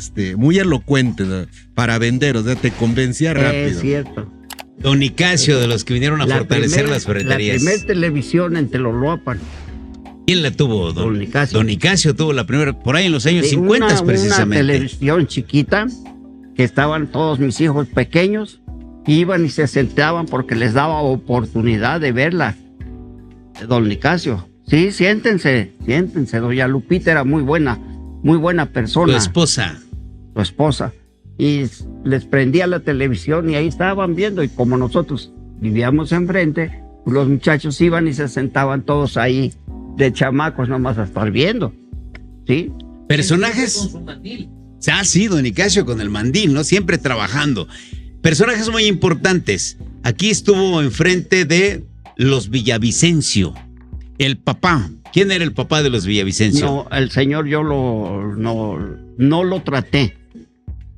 elocuente, ¿no? Para vender, o sea, te convencía rápido. Es cierto. Don Nicasio, de los que vinieron a fortalecer las ferreterías. La primera televisión en Teloloapan. ¿Quién la tuvo? Don Nicasio. Don Nicasio tuvo la primera, por ahí en los años Sí, 50 precisamente. Una televisión chiquita, que estaban todos mis hijos pequeños, iban y se sentaban porque les daba oportunidad de verla. Don Nicasio. Sí, siéntense. Doña Lupita era muy buena persona. Tu esposa. Su esposa. Y les prendía la televisión y ahí estaban viendo. Y como nosotros vivíamos enfrente, pues los muchachos iban y se sentaban todos ahí de chamacos nomás a estar viendo. ¿Sí? Personajes. Sí, Don Nicasio con el mandil, ¿no? Siempre trabajando. Personajes muy importantes. Aquí estuvo enfrente de los Villavicencio. El papá. ¿Quién era el papá de los Villavicencio? No, el señor yo no lo traté.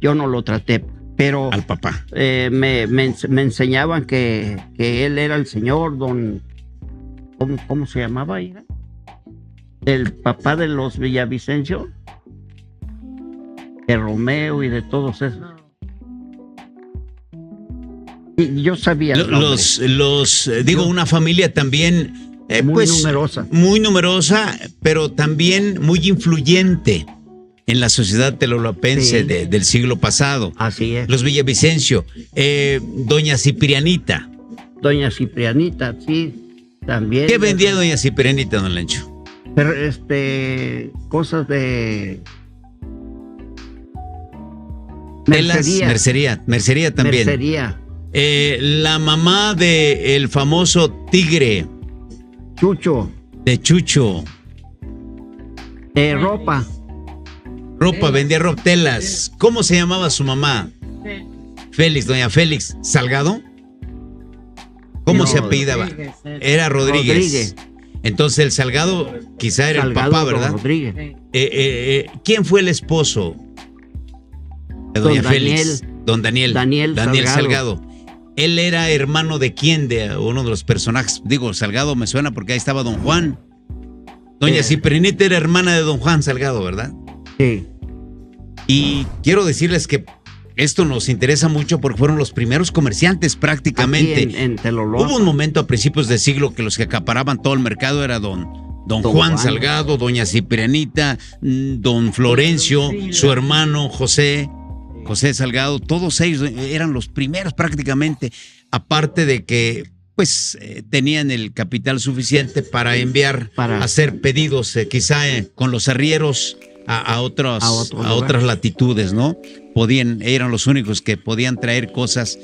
Yo no lo traté, pero al papá. Me enseñaban que él era el señor don... ¿Cómo se llamaba? El papá de los Villavicencio, de Romeo y de todos esos. Y yo sabía digo, una familia también muy numerosa. Muy numerosa, pero también muy influyente en la sociedad teloloapense del siglo pasado. Así es. Los Villavicencio. Doña Ciprianita. Doña Ciprianita, sí, también. ¿Qué vendía Doña Ciprianita, don Lencho? Pero, cosas de... Mercería también. Mercería. La mamá de el famoso tigre. Chucho. De Chucho. Ropa. Vendía ropa, telas. ¿Cómo se llamaba su mamá? Félix, doña Félix. ¿Salgado? ¿Cómo se apellidaba? Era Rodríguez. Entonces el Salgado quizá era Salgado, el papá, ¿verdad? Rodríguez. ¿Quién fue el esposo de doña Félix? Don Daniel. Daniel Salgado. Él era hermano de quién, de uno de los personajes. Digo, Salgado me suena porque ahí estaba don Juan. Doña Ciprianita era hermana de don Juan Salgado, ¿verdad? Sí. Y quiero decirles que esto nos interesa mucho porque fueron los primeros comerciantes prácticamente. Aquí en Teloloapan. Hubo un momento a principios de siglo que los que acaparaban todo el mercado era don Juan Salgado, doña Ciprianita, don Florencio, su hermano José Salgado. Todos ellos eran los primeros prácticamente, aparte de que pues tenían el capital suficiente para enviar, hacer pedidos, quizá con los arrieros a otras latitudes, ¿no? Eran los únicos que podían traer cosas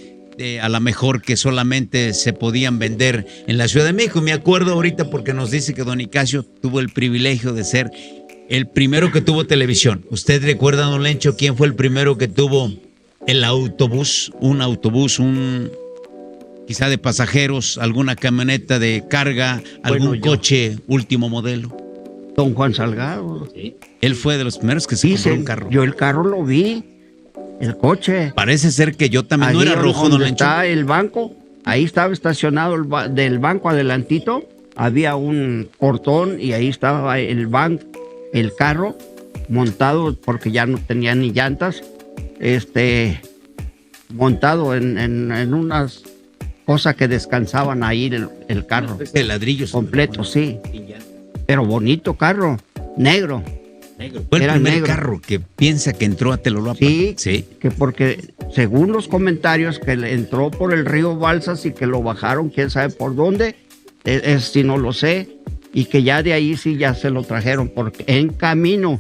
a lo mejor que solamente se podían vender en la Ciudad de México. Me acuerdo ahorita porque nos dice que don Nicasio tuvo el privilegio de ser el primero que tuvo televisión. ¿Usted recuerda, don Lencho, quién fue el primero que tuvo el autobús? Un autobús, quizá de pasajeros, alguna camioneta de carga, algún coche último modelo. Don Juan Salgado. Sí. Él fue de los primeros que se compró un carro. Yo el carro lo vi, el coche. Parece ser que yo también. ¿No era rojo, don Lencho? Está el banco, ahí estaba estacionado del banco adelantito, había un portón y ahí estaba el carro montado porque ya no tenía ni llantas, montado en unas cosas que descansaban ahí el carro. De ladrillos. Completo, sí. Pero bonito carro, negro. Fue el primer carro que piensa que entró a Teloloapan. Sí, que porque según los comentarios que entró por el río Balsas y que lo bajaron, quién sabe por dónde, si no lo sé, y que ya de ahí sí ya se lo trajeron porque en camino.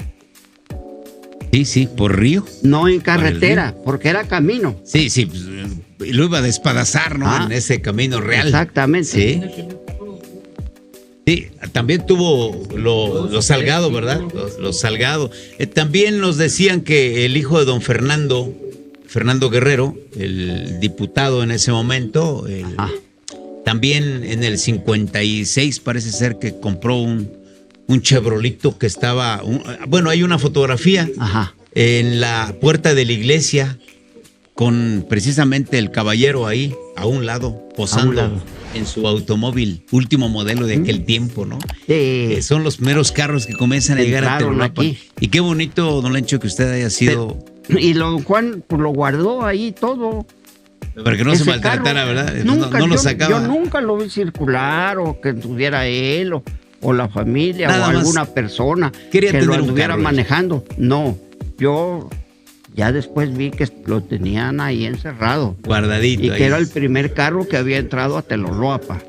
Sí, por río. No en carretera, porque era camino. Sí, pues, lo iba a despedazar, ¿no? En ese camino real. Exactamente. Sí. Sí, también tuvo los Salgado, ¿verdad? Los Salgado. También nos decían que el hijo de don Fernando Guerrero, el diputado en ese momento, también en el 56 parece ser que compró un Chevrolito que estaba... hay una fotografía en la puerta de la iglesia con precisamente el caballero ahí, a un lado, posando en su automóvil, último modelo de aquel tiempo, ¿no? Sí. Son los primeros carros que comienzan a llegar a Teloloapan. Y qué bonito, don Lencho, que usted haya sido... Y don Juan pues, lo guardó ahí todo. Para que no se Ese maltratara, carro, ¿verdad? Nunca, no lo yo sacaba. nunca lo vi circular o que tuviera él o la familia Nada o más alguna persona quería que lo tener un anduviera carro. manejando. No, yo ya después vi que lo tenían ahí encerrado Guardadito. y ahí. que era el primer carro que había entrado a Teloloapa.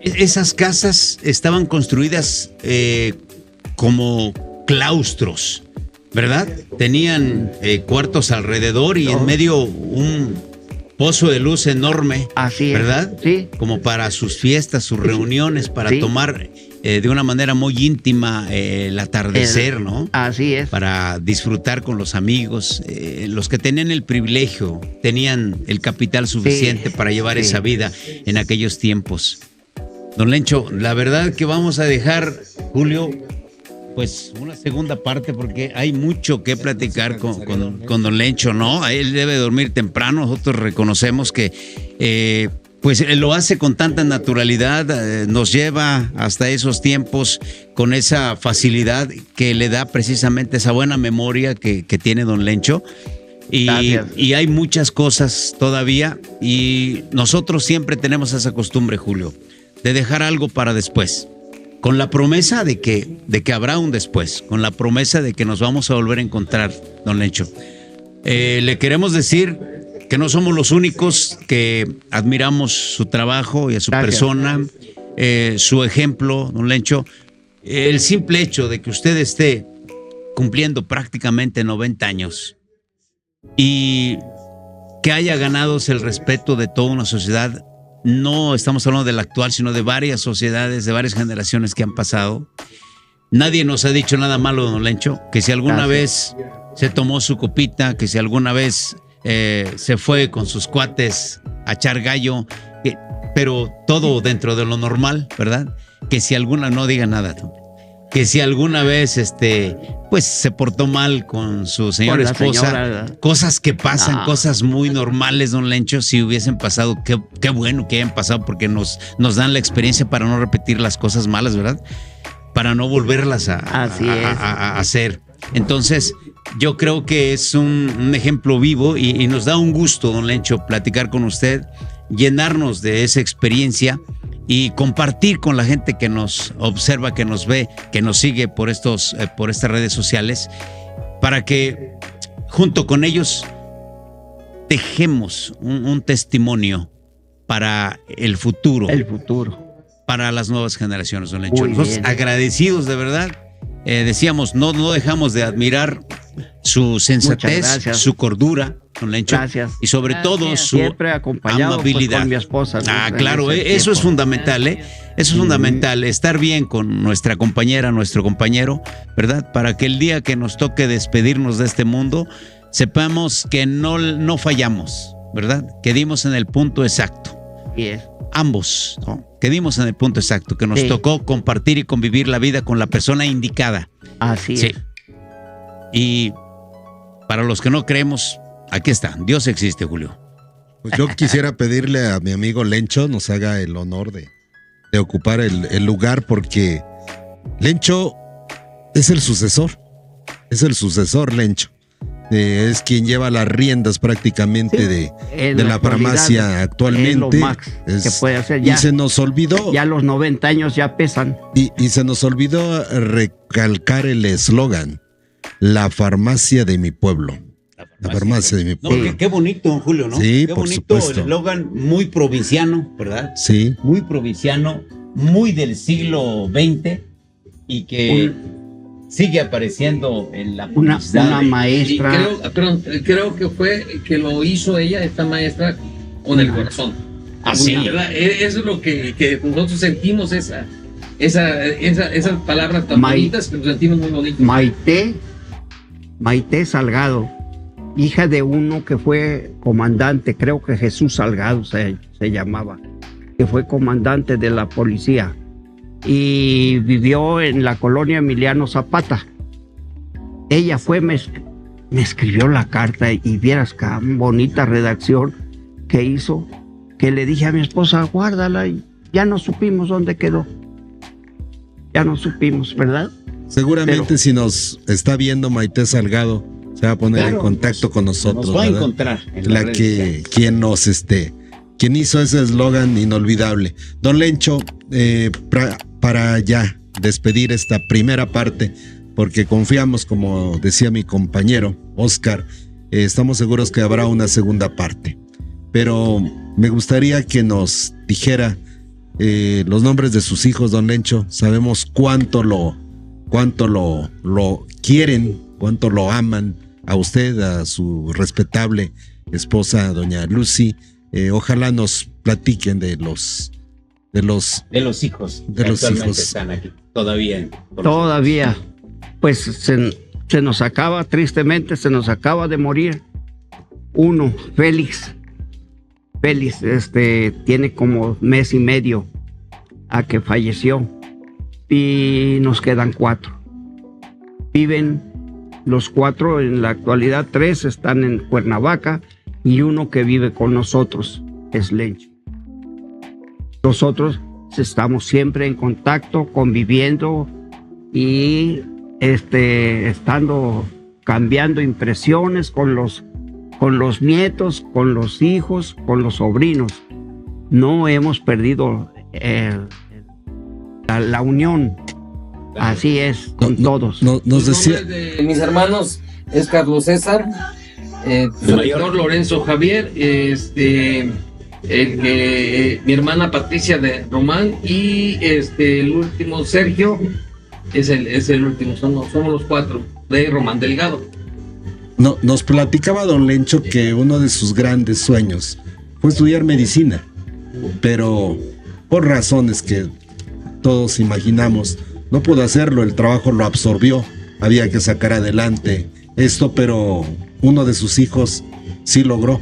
Esas casas estaban construidas como claustros, ¿verdad? Tenían cuartos alrededor y en medio un pozo de luz enorme, Así es. ¿verdad? Sí. Como para sus fiestas, sus reuniones, para Sí. tomar de una manera muy íntima el atardecer, ¿no? Así es. Para disfrutar con los amigos. Los que tenían el privilegio tenían el capital suficiente para llevar sí. esa vida en aquellos tiempos. Don Lencho, la verdad que vamos a dejar, Julio, pues una segunda parte porque hay mucho que platicar con Don Lencho, ¿no? Él debe dormir temprano, nosotros reconocemos que pues él lo hace con tanta naturalidad, nos lleva hasta esos tiempos con esa facilidad que le da precisamente esa buena memoria que tiene Don Lencho. Y hay muchas cosas todavía y nosotros siempre tenemos esa costumbre, Julio, de dejar algo para después. Con la promesa de que habrá un después, con la promesa de que nos vamos a volver a encontrar, Don Lencho. Le queremos decir que no somos los únicos que admiramos su trabajo y a su persona, su ejemplo, Don Lencho. El simple hecho de que usted esté cumpliendo prácticamente 90 años y que haya ganado el respeto de toda una sociedad. No estamos hablando de la actual, sino de varias sociedades, de varias generaciones que han pasado. Nadie nos ha dicho nada malo, Don Lencho, que si alguna vez se tomó su copita, que si alguna vez se fue con sus cuates a echar gallo, pero todo dentro de lo normal, ¿verdad? Que si alguna, no diga nada, que si alguna vez pues se portó mal con su señora esposa, cosas que pasan, cosas muy normales, Don Lencho, si hubiesen pasado, qué bueno que hayan pasado porque nos dan la experiencia para no repetir las cosas malas, ¿verdad? Para no volverlas a hacer. Entonces, yo creo que es un ejemplo vivo y nos da un gusto, Don Lencho, platicar con usted, llenarnos de esa experiencia y compartir con la gente que nos observa, que nos ve, que nos sigue por estas redes sociales, para que junto con ellos dejemos un testimonio para el futuro. El futuro. Para las nuevas generaciones, Don Lencho. Nosotros agradecidos, de verdad. Decíamos, no dejamos de admirar su sensatez, su cordura, Don Lencho. Gracias. Y sobre todo su siempre acompañado, amabilidad. Pues, con mi esposa. Claro, eso es fundamental, ¿eh? Eso es fundamental, estar bien con nuestra compañera, nuestro compañero, ¿verdad? Para que el día que nos toque despedirnos de este mundo, sepamos que no fallamos, ¿verdad? Que dimos en el punto exacto. Yes. Ambos, ¿no? Que dimos en el punto exacto, que nos tocó compartir y convivir la vida con la persona indicada. Así es. Y para los que no creemos, aquí está, Dios existe, Julio. Pues yo quisiera pedirle a mi amigo Lencho nos haga el honor de ocupar el lugar, porque Lencho es el sucesor Lencho. Es quien lleva las riendas prácticamente de la farmacia actualmente. Es lo max que puede hacer ya. Y se nos olvidó. Ya los 90 años ya pesan. Y se nos olvidó recalcar el eslogan: la farmacia de mi pueblo. La farmacia de mi pueblo. No, qué bonito, don Julio, ¿no? Sí, qué por bonito supuesto. El eslogan, muy provinciano, ¿verdad? Sí. Muy provinciano, muy del siglo XX y que sigue apareciendo en la publicidad. Una maestra. Creo que lo hizo ella, esta maestra, con el corazón. Así. ¿Verdad? Eso es lo que nosotros sentimos, esas palabras tan bonitas, que nos sentimos muy bonitos. Maite Salgado, hija de uno que fue comandante, creo que Jesús Salgado se llamaba, que fue comandante de la policía y vivió en la colonia Emiliano Zapata. Ella me escribió la carta y vieras qué bonita redacción que hizo, que le dije a mi esposa, guárdala, y ya no supimos dónde quedó. Ya no supimos, ¿verdad? Seguramente si nos está viendo Maite Salgado, se va a poner en contacto con nosotros. Nos va a ¿verdad? encontrar. En La las que redes. quien hizo ese eslogan inolvidable. Don Lencho, para ya despedir esta primera parte, porque confiamos, como decía mi compañero Oscar, estamos seguros que habrá una segunda parte. Pero me gustaría que nos dijera los nombres de sus hijos, don Lencho. Sabemos cuánto lo quieren, cuánto lo aman a usted, a su respetable esposa, doña Lucy. Ojalá nos platiquen de los hijos. De que los actualmente hijos. están aquí. Todavía. Todavía, pues se nos acaba, tristemente, se nos acaba de morir uno, Félix. Félix, tiene como mes y medio a que falleció y nos quedan 4. Viven los 4 en la actualidad, 3 están en Cuernavaca y uno que vive con nosotros, es Lencho. Nosotros estamos siempre en contacto, conviviendo y estando cambiando impresiones con los nietos, con los hijos, con los sobrinos. No hemos perdido la unión. Así es, con todos. Nos Los decía, nombres de mis hermanos es Carlos César, su mayor Lorenzo Javier, mi hermana Patricia de Román y el último Sergio es el último, somos los 4 de Román Delgado. nos platicaba don Lencho que uno de sus grandes sueños fue estudiar medicina, pero por razones que todos imaginamos no pudo hacerlo, el trabajo lo absorbió, había que sacar adelante esto, pero uno de sus hijos sí logró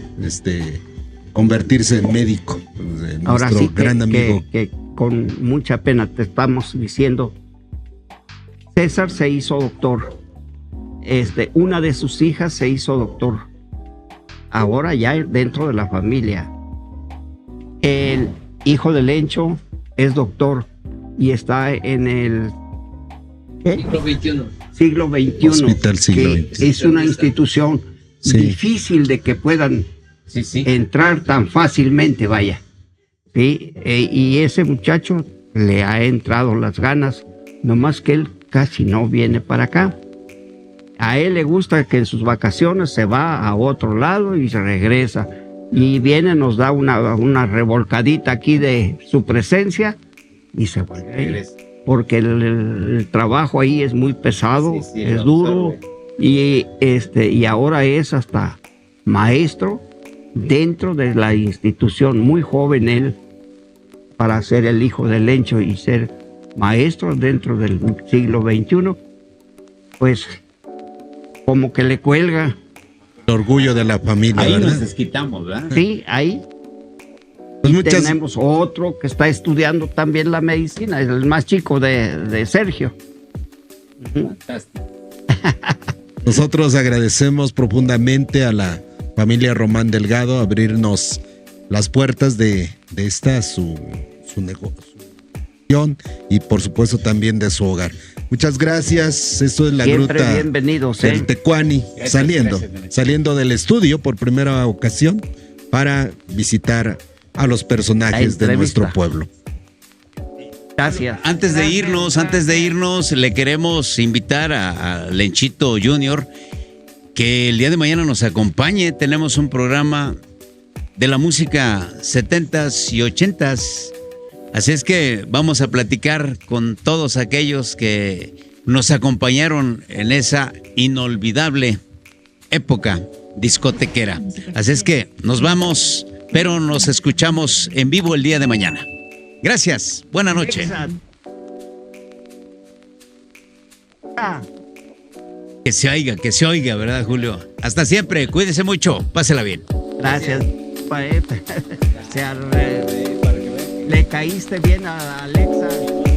convertirse en médico. Ahora Nuestro sí gran amigo. que con mucha pena te estamos diciendo, César se hizo doctor, una de sus hijas se hizo doctor, ahora ya dentro de la familia. El hijo de Lencho es doctor y está en el siglo XXI, Hospital Siglo que XXI. es una institución Sí. difícil de que puedan Sí. entrar tan fácilmente, vaya. ¿Sí? Y ese muchacho le ha entrado las ganas, nomás que él casi no viene para acá. A él le gusta que en sus vacaciones se va a otro lado y se regresa. Y viene, nos da una revolcadita aquí de su presencia y se vuelve a ir. Porque el trabajo ahí es muy pesado, Sí, es lo duro. absorbe. Y ahora es hasta maestro dentro de la institución, muy joven él para ser el hijo de Lencho y ser maestro dentro del siglo XXI, pues como que le cuelga. El orgullo de la familia, Ahí nos ¿verdad? desquitamos, ¿verdad? Sí, ahí Pues muchas, tenemos otro que está estudiando también la medicina, es el más chico de Sergio. Fantástico. nosotros agradecemos profundamente a la familia Román Delgado abrirnos las puertas de esta su negocio y por supuesto también de su hogar. Muchas gracias. Esto es la Siempre gruta bienvenidos, del Tecuani, Gracias, saliendo gracias. Del estudio por primera ocasión para visitar a los personajes La de entrevista. nuestro pueblo. Gracias. Antes de irnos, le queremos invitar a Lenchito Junior que el día de mañana nos acompañe. Tenemos un programa de la música 70s y 80s. Así es que vamos a platicar con todos aquellos que nos acompañaron en esa inolvidable época discotequera. Así es que nos vamos, pero nos escuchamos en vivo el día de mañana. Gracias, buena noche. Que se oiga, ¿verdad, Julio? Hasta siempre, cuídese mucho, pásela bien. Gracias. Le caíste bien a Alexa.